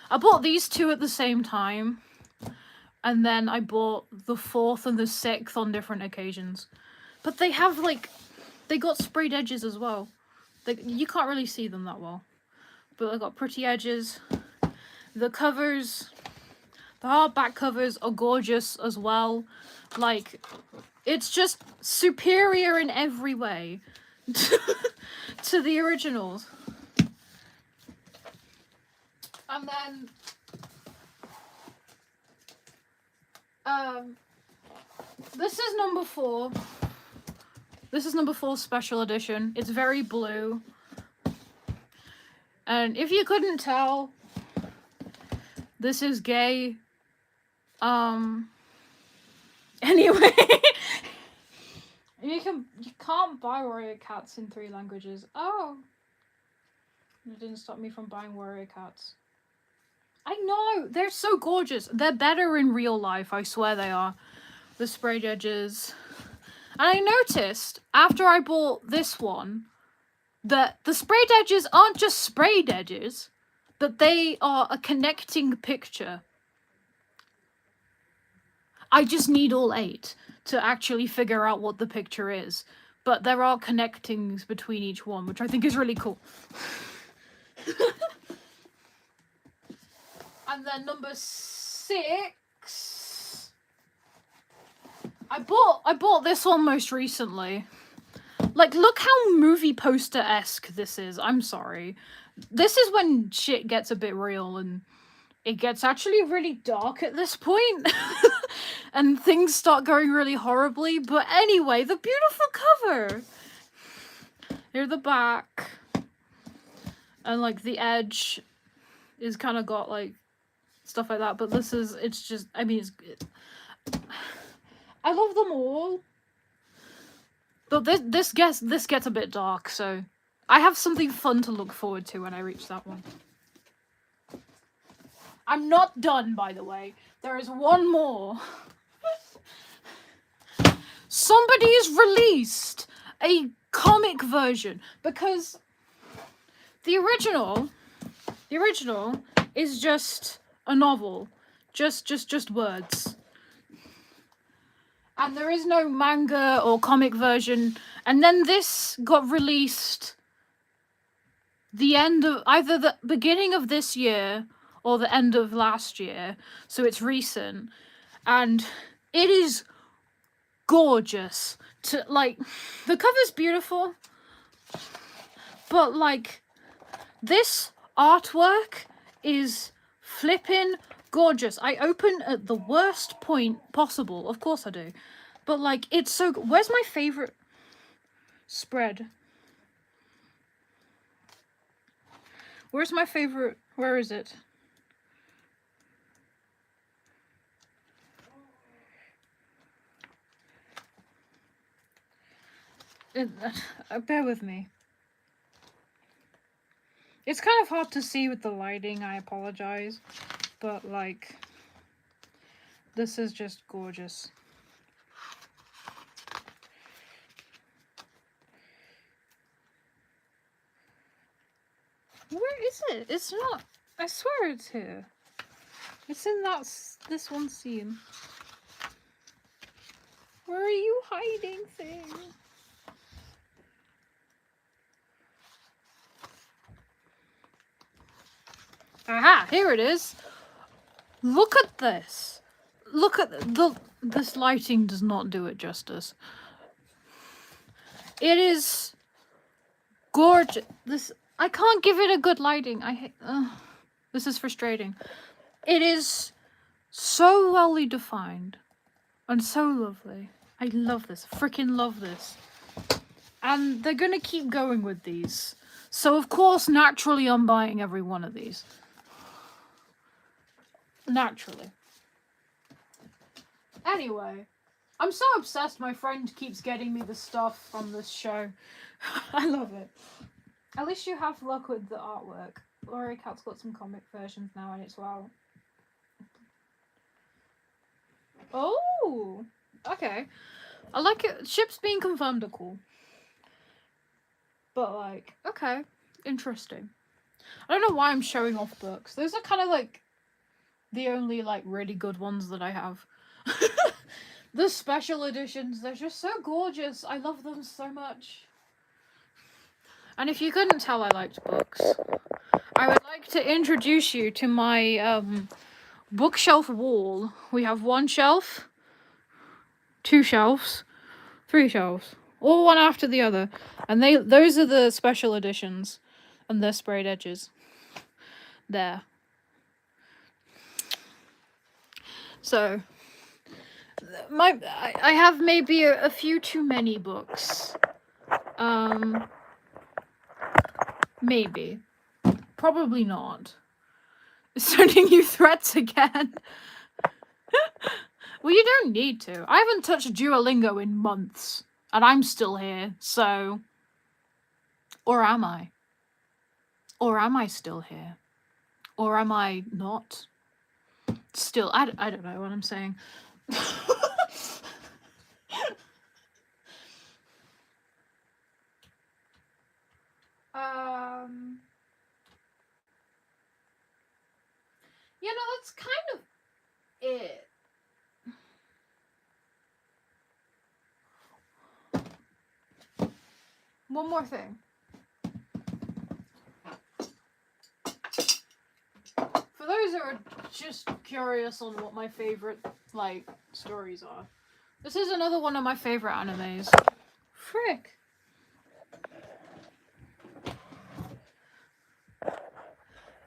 [SPEAKER 1] I bought these 2 at the same time, and then I bought the 4th and the 6th on different occasions. But they have they got sprayed edges as well. You can't really see them that well, but they got pretty edges. The covers, the hardback covers are gorgeous as well. It's just superior in every way to the originals. And then, this is number 4. This is number 4 special edition. It's very blue. And if you couldn't tell, this is gay. Anyway. You can't buy warrior cats in 3 languages. Oh. It didn't stop me from buying warrior cats. I know, they're so gorgeous. They're better in real life, I swear they are. The sprayed edges. And I noticed, after I bought this one, that the sprayed edges aren't just sprayed edges, but they are a connecting picture. I just need all 8 to actually figure out what the picture is. But there are connectings between each one, which I think is really cool. And then number 6, I bought this one most recently. Look how movie poster-esque this is. I'm sorry. This is when shit gets a bit real and it gets actually really dark at this point. And things start going really horribly. But anyway, the beautiful cover. Here's the back. And the edge is kind of got stuff like that, but I love them all. But this gets a bit dark, so I have something fun to look forward to when I reach that one. I'm not done, by the way. There is one more. Somebody's released a comic version because the original is just a novel, just words, and there is no manga or comic version. And then this got released the end of either the beginning of this year or the end of last year, so it's recent, and it is gorgeous. To like, the cover's beautiful, but like, this artwork is flippin' gorgeous. I open at the worst point possible, of course I do, but like, it's so. Where's my favorite spread? Where's my favorite? Where is it? Bear with me. It's kind of hard to see with the lighting, I apologize. But, like, this is just gorgeous. Where is it? It's not. I swear it's here. It's in this one scene. Where are you hiding things? Aha, here it is. Look at this. Look at this lighting does not do it justice. It is gorgeous. I can't give it a good lighting. I hate. This is frustrating. It is so wellly defined and so lovely. I love this. Freaking love this. And they're gonna keep going with these. So of course, naturally, I'm buying every one of these. Naturally. Anyway, I'm so obsessed. My friend keeps getting me the stuff from this show. I love it. At least you have luck with the artwork. Laurie Cat's got some comic versions now, and it's wow. Oh, okay. I like it. Ships being confirmed are cool. But, like, okay. Interesting. I don't know why I'm showing off books. Those are kind of, like, the only, like, really good ones that I have. The special editions, they're just so gorgeous. I love them so much. And if you couldn't tell I liked books, I would like to introduce you to my bookshelf wall. We have 1 shelf, 2 shelves, 3 shelves, all one after the other. And those are the special editions, and they're sprayed edges. There. So, I have maybe a few too many books. Maybe. Probably not. Sending you threats again. Well, you don't need to. I haven't touched Duolingo in months, and I'm still here, so... Or am I? Or am I still here? Or am I not? Still, I don't know what I'm saying. You know, that's kind of it. One more thing. For those who are just curious on what my favorite, like, stories are, this is another one of my favorite animes. Frick.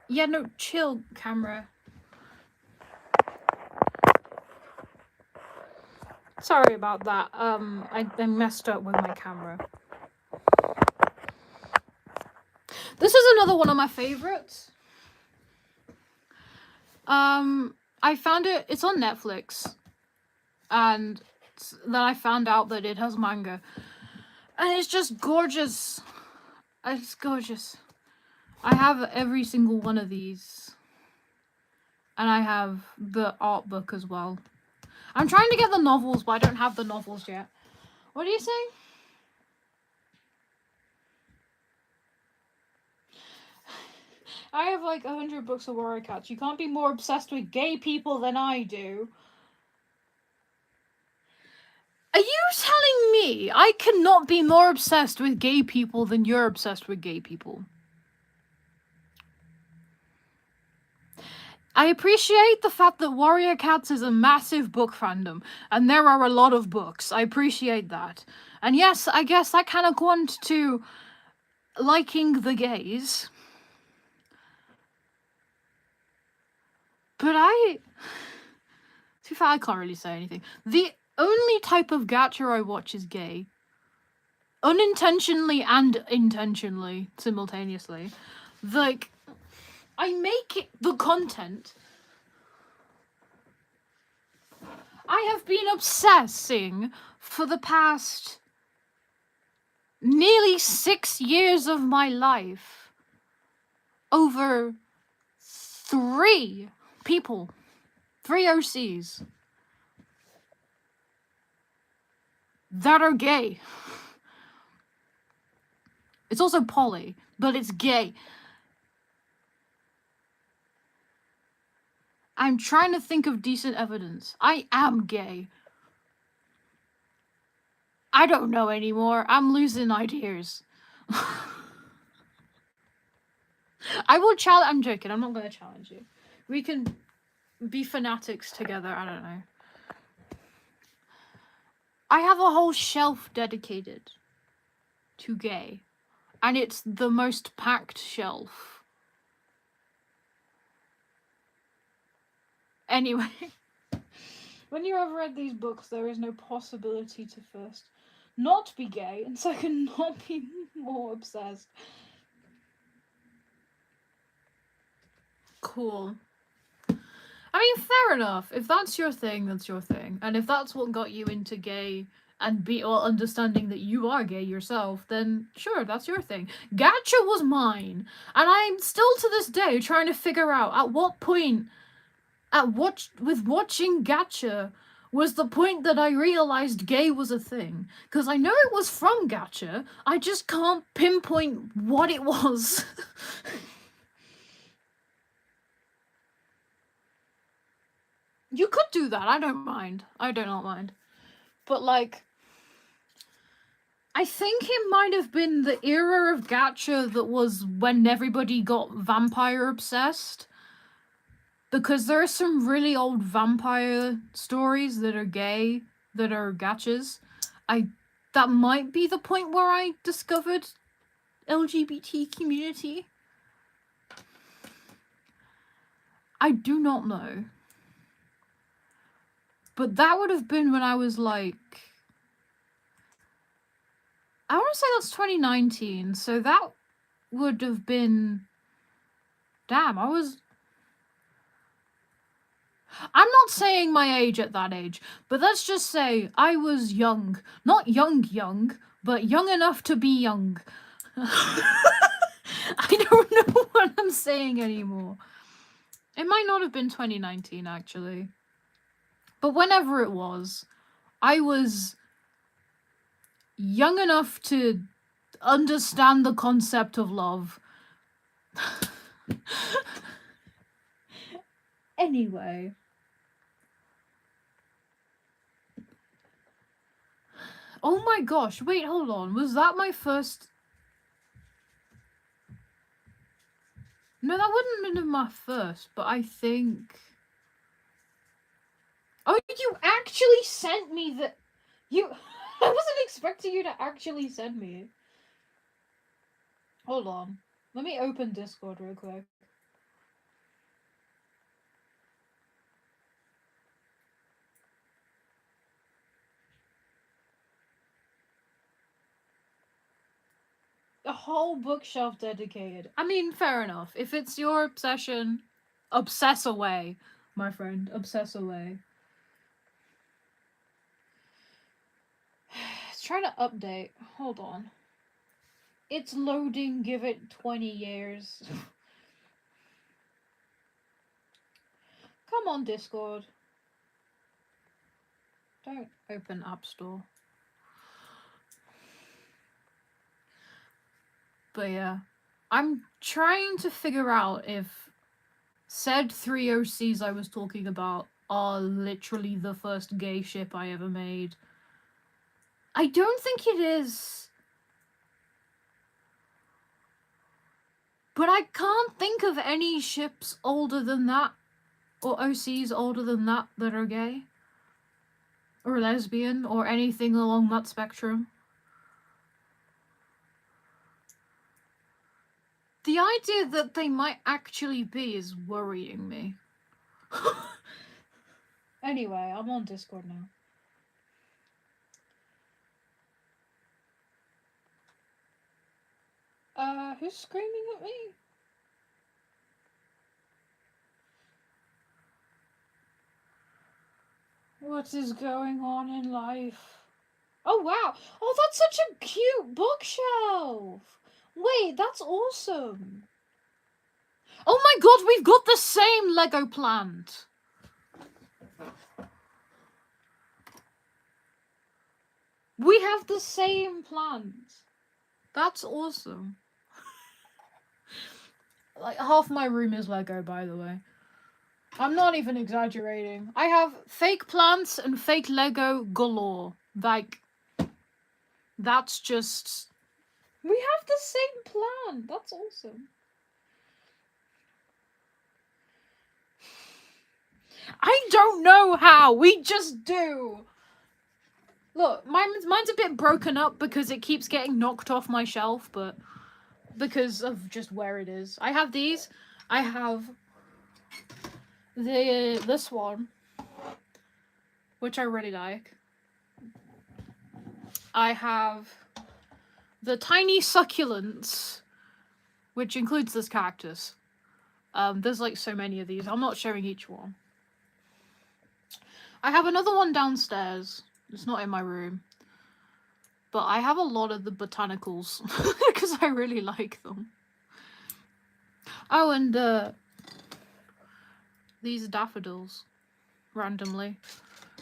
[SPEAKER 1] Yeah, no, chill, camera. Sorry about that. I messed up with my camera. This is another one of my favorites. I found it. It's on Netflix, and then I found out that it has manga, and it's just gorgeous. It's gorgeous. I have every single one of these. And I have the art book as well. I'm trying to get the novels, but I don't have the novels yet. What are you saying? I have like 100 books of Warrior Cats. You can't be more obsessed with gay people than I do. Are you telling me I cannot be more obsessed with gay people than you're obsessed with gay people? I appreciate the fact that Warrior Cats is a massive book fandom, and there are a lot of books. I appreciate that. And yes, I guess that kind of went to liking the gays. But to be fair, I can't really say anything. The only type of gacha I watch is gay. Unintentionally and intentionally, simultaneously. Like, I make it the content. I have been obsessing for the past nearly 6 years of my life over 3 people. 3 OCs. That are gay. It's also poly, but it's gay. I'm trying to think of decent evidence. I am gay. I don't know anymore. I'm losing ideas. I will challenge. I'm joking. I'm not going to challenge you. We can be fanatics together. I don't know. I have a whole shelf dedicated to gay. And it's the most packed shelf. Anyway. When you have read these books, there is no possibility to first not be gay, and second, not be more obsessed. Cool. I mean, fair enough. If that's your thing, that's your thing. And if that's what got you into gay and understanding that you are gay yourself, then sure, that's your thing. Gacha was mine. And I'm still to this day trying to figure out at what point with watching Gacha was the point that I realized gay was a thing. Because I know it was from Gacha, I just can't pinpoint what it was. You could do that, I don't mind. I do not mind. But like, I think it might have been the era of Gacha that was when everybody got vampire obsessed. Because there are some really old vampire stories that are gay, that are gachas. That might be the point where I discovered LGBT community. I do not know. But that would have been when I was like... I want to say that's 2019, so that would have been... Damn, I'm not saying my age at that age, but let's just say I was young. Not young, but young enough to be young. I don't know what I'm saying anymore. It might not have been 2019, actually. But whenever it was, I was young enough to understand the concept of love. Anyway. Oh my gosh, wait, hold on. Was that my first... No, that wouldn't have been my first, but I think... Oh, you actually sent me the... I wasn't expecting you to actually send me it. Hold on. Let me open Discord real quick. A whole bookshelf dedicated. I mean, fair enough. If it's your obsession, obsess away, my friend. Obsess away. It's trying to update. Hold on. It's loading. Give it 20 years. I'm on Discord. Don't open App Store. But yeah, I'm trying to figure out if said 3 OCs I was talking about are literally the first gay ship I ever made. I don't think it is. But I can't think of any ships older than that, or OCs older than that are gay. Or lesbian, or anything along that spectrum. The idea that they might actually be is worrying me. Anyway, I'm on Discord now. Who's screaming at me? What is going on in life? Oh, wow. Oh, that's such a cute bookshelf. Wait, that's awesome. Oh my god, we've got the same Lego plant. We have the same plant. That's awesome. Like, half my room is Lego, by the way. I'm not even exaggerating. I have fake plants and fake Lego galore. Like, that's just... We have the same plant. That's awesome. I don't know how. We just do. Look, mine's a bit broken up because it keeps getting knocked off my shelf, but because of just where it is. I have these. I have this one, which I really like. I have the tiny succulents, which includes this cactus. There's like so many of these. I'm not showing each one. I have another one downstairs. It's not in my room. But I have a lot of the botanicals because I really like them. Oh, and these daffodils, randomly,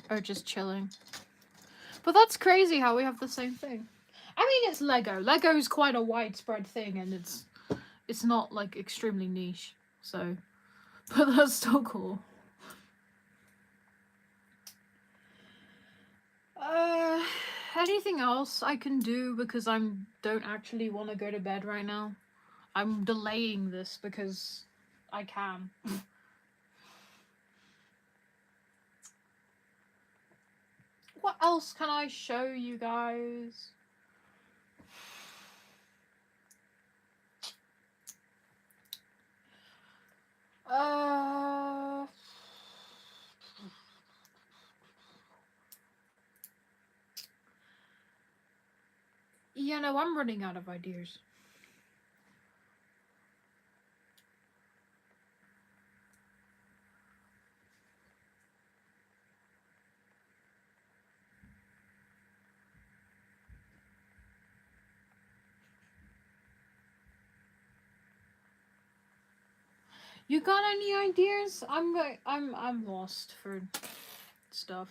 [SPEAKER 1] are just chilling. But that's crazy how we have the same thing. I mean, it's Lego. Lego's quite a widespread thing, and it's not like extremely niche. So, but that's still cool. Anything else I can do because I don't actually want to go to bed right now? I'm delaying this because I can. What else can I show you guys? Yeah, no, I'm running out of ideas. You got any ideas? I'm lost for stuff.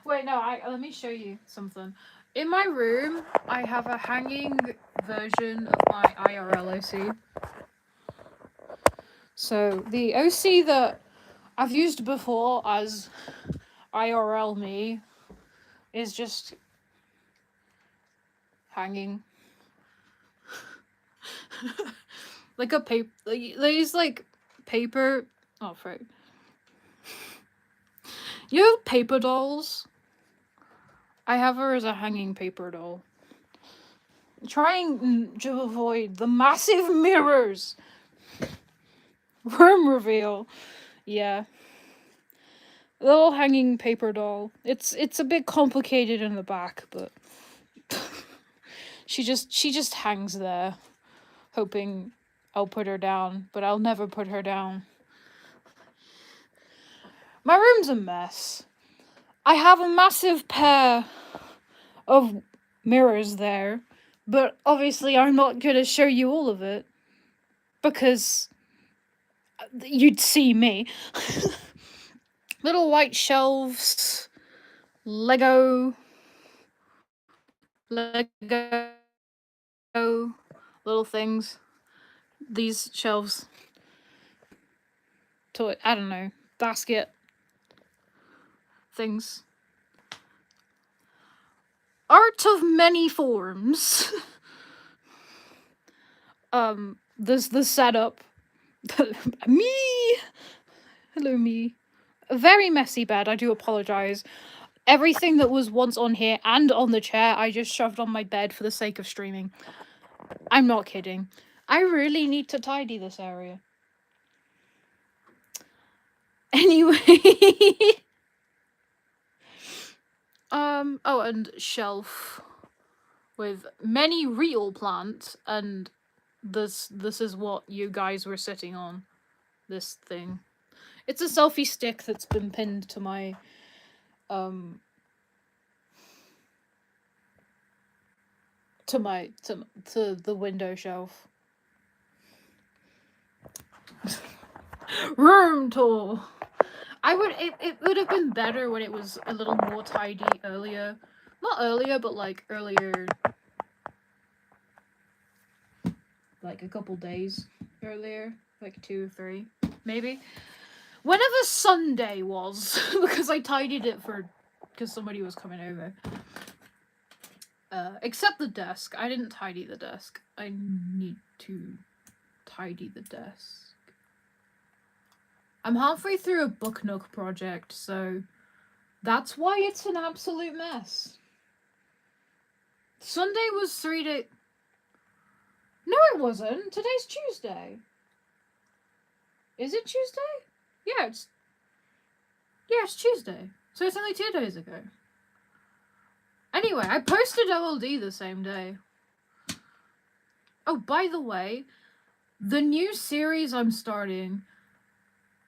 [SPEAKER 1] Wait, no, let me show you something. In my room, I have a hanging version of my IRL OC. So, the OC that I've used before as IRL me is just hanging. Like a paper, these like paper, oh frick. You know paper dolls? I have her as a hanging paper doll. Trying to avoid the massive mirrors. Room reveal. Yeah. Little hanging paper doll. It's a bit complicated in the back, but she just hangs there, hoping I'll put her down, but I'll never put her down. My room's a mess. I have a massive pair of mirrors there, but obviously I'm not going to show you all of it because you'd see me. Little white shelves, Lego, little things. These shelves, toy, I don't know, basket things. Art of many forms. There's the setup. Me! Hello, me. A very messy bed, I do apologize. Everything that was once on here and on the chair, I just shoved on my bed for the sake of streaming. I'm not kidding. I really need to tidy this area. Anyway. Oh, and shelf with many real plants, and this is what you guys were sitting on. This thing. It's a selfie stick that's been pinned to my to the window shelf. Room tour. It would have been better when it was a little more tidy earlier. Not earlier, but like earlier, like a couple days earlier, like 2 or 3, maybe. Whenever Sunday was, because I tidied it because somebody was coming over. Except the desk. I didn't tidy the desk. I need to tidy the desk. I'm halfway through a Book Nook project, so that's why it's an absolute mess. Sunday was 3 days. No, it wasn't. Today's Tuesday. Is it Tuesday? Yeah, it's Tuesday. So it's only 2 days ago. Anyway, I posted OLD the same day. Oh, by the way, the new series I'm starting,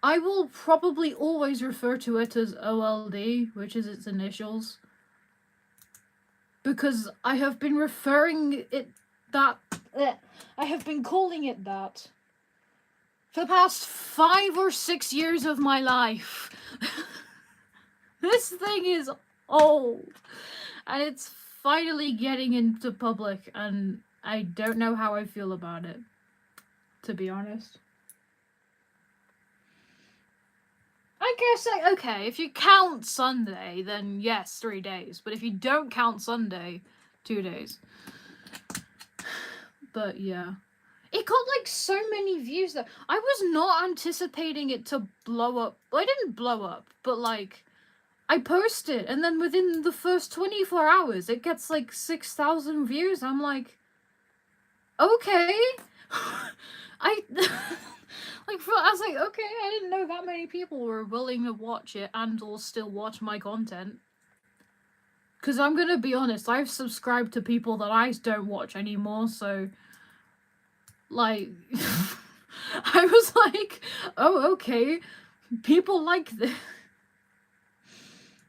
[SPEAKER 1] I will probably always refer to it as OLD, which is its initials. Because I have been I have been calling it that for the past 5 or 6 years of my life. This thing is old. And it's finally getting into public, and I don't know how I feel about it, to be honest. I guess, okay, if you count Sunday, then yes, 3 days. But if you don't count Sunday, 2 days. But yeah. It got like so many views though. I was not anticipating it to blow up. Well, it didn't blow up, but like, I posted, and then within the first 24 hours, it gets like 6,000 views. I'm like, okay. I was like, okay, I didn't know that many people were willing to watch it and or still watch my content. Because I'm gonna be honest, I've subscribed to people that I don't watch anymore, so like, I was like, oh, okay, people like this.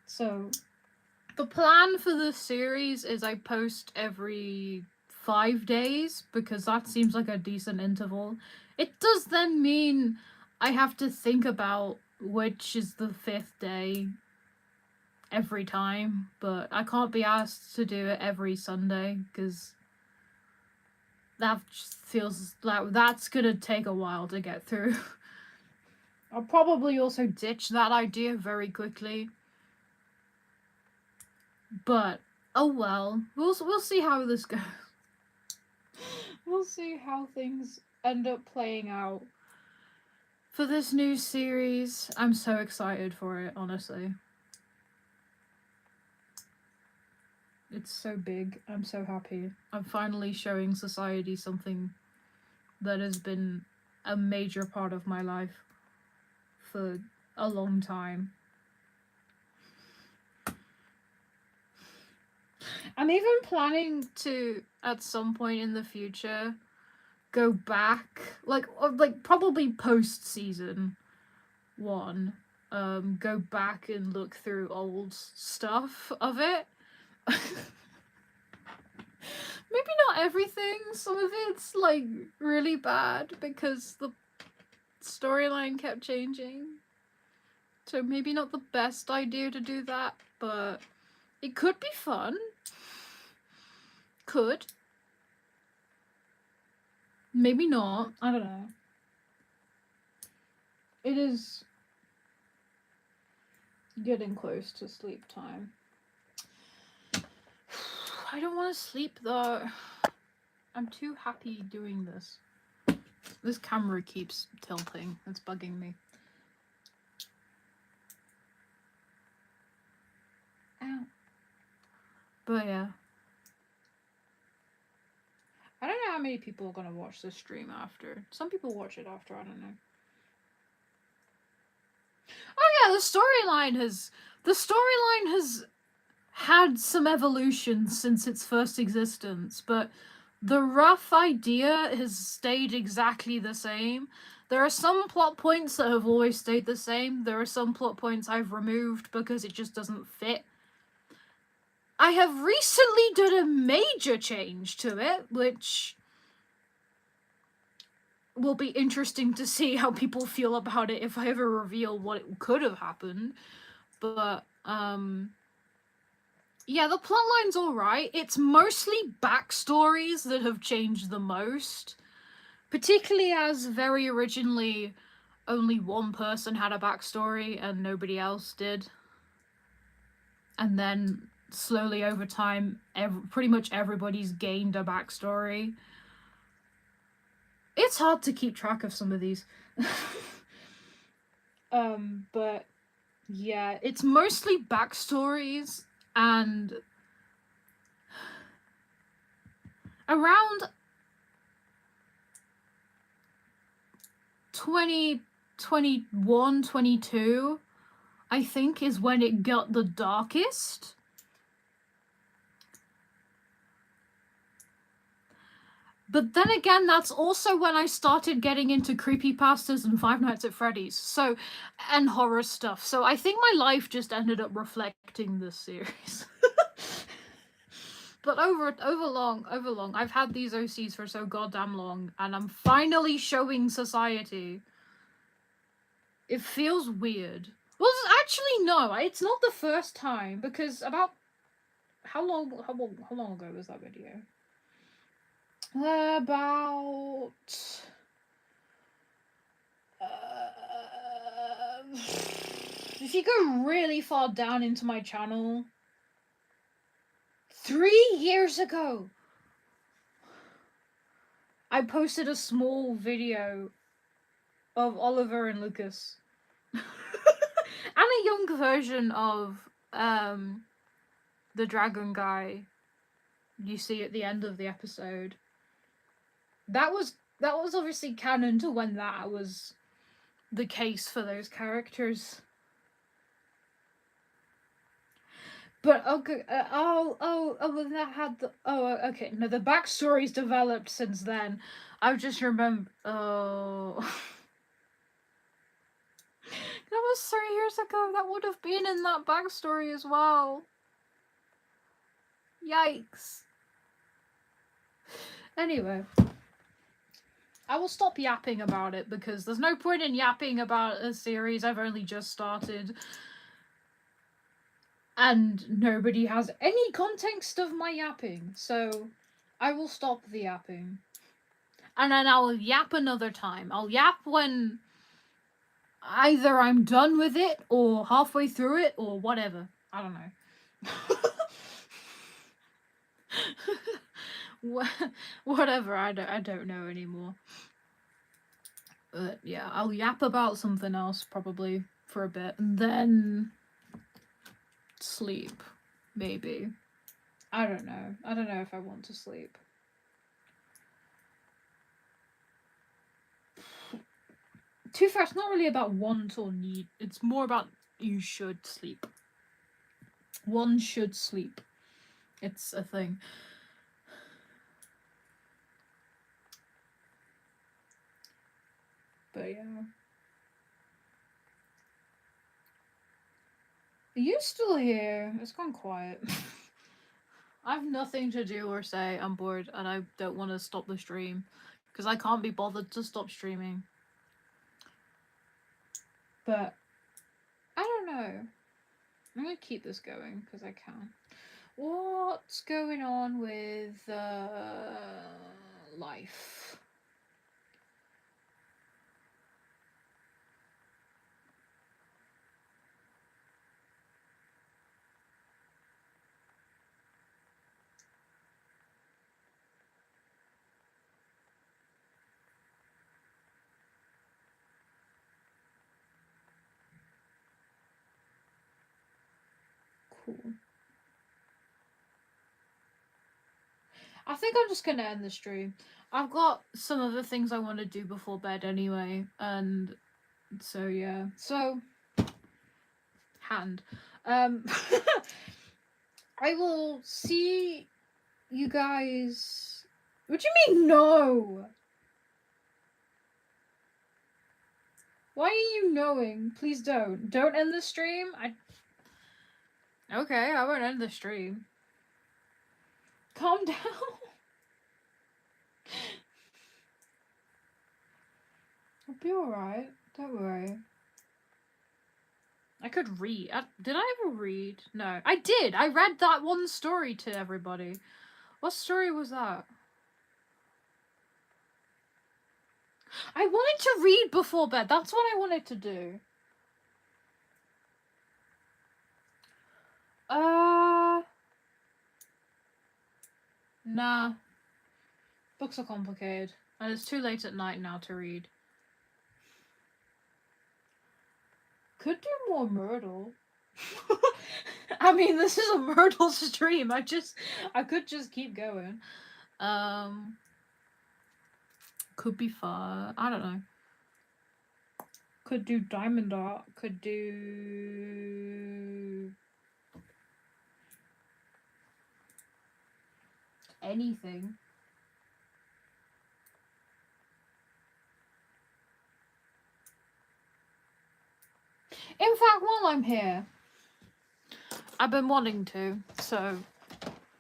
[SPEAKER 1] So, the plan for the series is I post every 5 days, because that seems like a decent interval. It does then mean I have to think about which is the 5th day every time, but I can't be asked to do it every Sunday, because that just feels like that's gonna take a while to get through. I'll probably also ditch that idea very quickly. But oh well, we'll see how this goes. We'll see how things end up playing out for this new series. I'm so excited for it, honestly. It's so big. I'm so happy. I'm finally showing society something that has been a major part of my life for a long time. I'm even planning to, at some point in the future, go back, like probably post season 1, go back and look through old stuff of it. Maybe not everything. Some of it's like really bad because the storyline kept changing. So maybe not the best idea to do that, but it could be fun. Could. Maybe not. I don't know. It is getting close to sleep time. I don't want to sleep though. I'm too happy doing this. This camera keeps tilting. It's bugging me. Ow. But yeah. I don't know how many people are gonna watch this stream after. Some people watch it after, I don't know. Oh yeah, the storyline has had some evolution since its first existence, but the rough idea has stayed exactly the same. There are some plot points that have always stayed the same. There are some plot points I've removed because it just doesn't fit. I have recently done a major change to it, which will be interesting to see how people feel about it if I ever reveal what it could have happened. But, yeah, the plotline's alright. It's mostly backstories that have changed the most. Particularly as very originally only one person had a backstory and nobody else did. And then slowly over time, pretty much everybody's gained a backstory. It's hard to keep track of some of these. But yeah, it's mostly backstories, and around 2021, 22, I think, is when it got the darkest. But then again, that's also when I started getting into creepypastas and Five Nights at Freddy's, so, and horror stuff. So I think my life just ended up reflecting this series. But over long, I've had these OCs for so goddamn long, and I'm finally showing society. It feels weird. Well, actually, no, it's not the first time, because about how long ago was that video? About if you go really far down into my channel, 3 years ago, I posted a small video of Oliver and Lucas. And a young version of the dragon guy you see at the end of the episode. That was obviously canon to when that was the case for those characters. But okay, when that had the okay, no, the backstory's developed since then. I just remember that was 3 years ago. That would have been in that backstory as well. Yikes. Anyway, I will stop yapping about it because there's no point in yapping about a series I've only just started. And nobody has any context of my yapping, so I will stop the yapping. And then I'll yap another time. I'll yap when either I'm done with it, or halfway through it, or whatever. I don't know. Whatever, I don't know anymore. But yeah, I'll yap about something else probably for a bit, and then sleep, maybe. I don't know. I don't know if I want to sleep. To be fair, it's not really about want or need. It's more about you should sleep. One should sleep. It's a thing. But yeah. Are you still here? It's gone quiet. I have nothing to do or say. I'm bored and I don't want to stop the stream because I can't be bothered to stop streaming. But I don't know. I'm gonna keep this going because I can. What's going on with life? Cool. I think I'm just gonna end the stream. I've got some other things I want to do before bed anyway, and so yeah. So hand. I will see you guys. What do you mean no? Why are you knowing? Please don't. Don't end the stream. Okay, I won't end the stream. Calm down. I'll be alright. Don't worry. I could read. Did I ever read? No. I did! I read that one story to everybody. What story was that? I wanted to read before bed. That's what I wanted to do. Nah. Books are complicated. And it's too late at night now to read. Could do more Murdle. I mean, this is a Murdle stream. I could just keep going. Could be fun. I don't know. Could do diamond art. Could do anything. In fact, while I'm here, I've been wanting to, so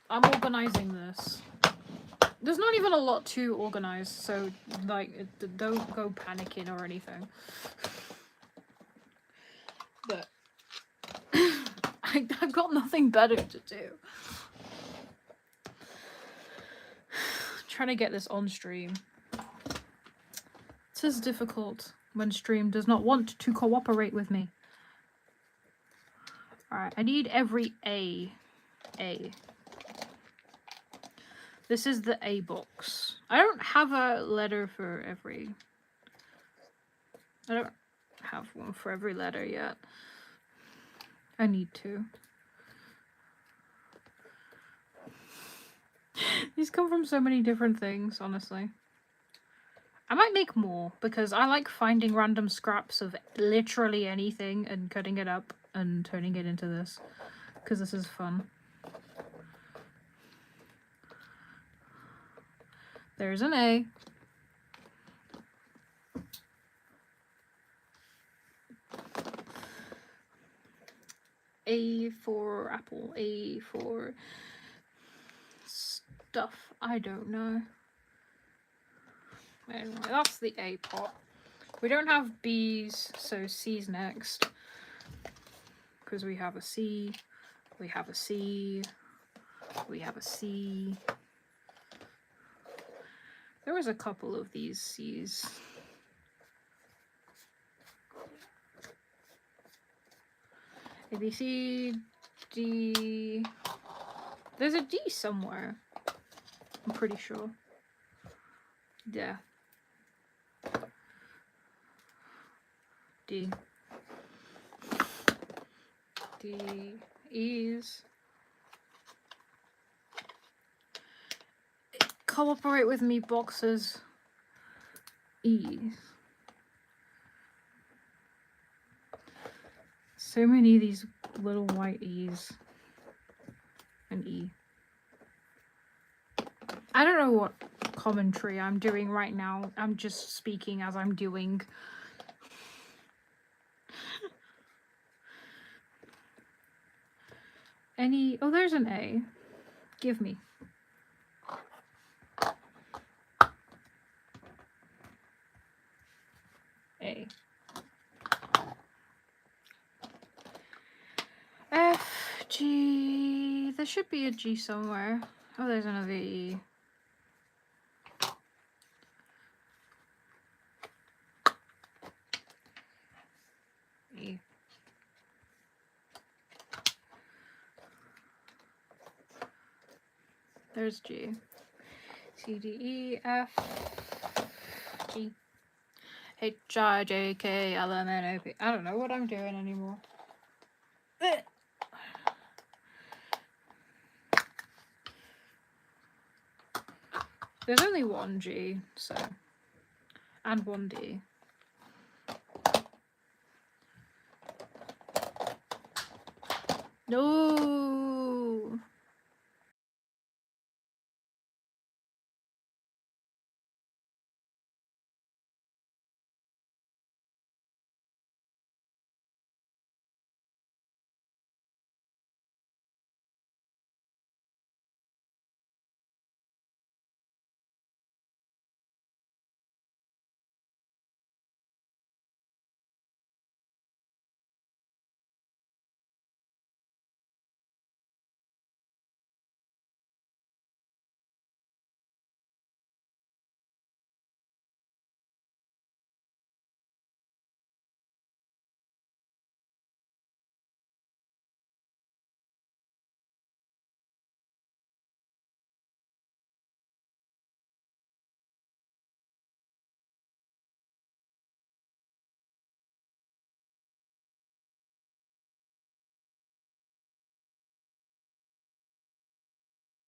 [SPEAKER 1] I'm organising this. There's not even a lot to organise, so like, don't go panicking or anything. But I've got nothing better to do. Trying to get this on stream. It is difficult when stream does not want to cooperate with me. Alright, I need every A. This is the A box. I don't have a letter for every... I don't have one for every letter yet. I need to. These come from so many different things, honestly. I might make more, because I like finding random scraps of literally anything and cutting it up and turning it into this. Because this is fun. There's an A. A for apple. A for stuff. I don't know. Anyway, that's the A pot. We don't have B's, so C's next. Because we have a C. We have a C. We have a C. There was a couple of these C's. A, B, C, D. There's a D somewhere. I'm pretty sure. Yeah. D. D. E's. Cooperate with me, boxes. E's. So many of these little white E's. An E. I don't know what commentary I'm doing right now. I'm just speaking as I'm doing. Any... Oh, there's an A. Give me. A. F, G. There should be a G somewhere. Oh, there's another E. E. There's G. C, D, E, F, G, H, I, J, K, L, M, N, O, P. I don't know what I'm doing anymore. There's only one G, so. And one D. No.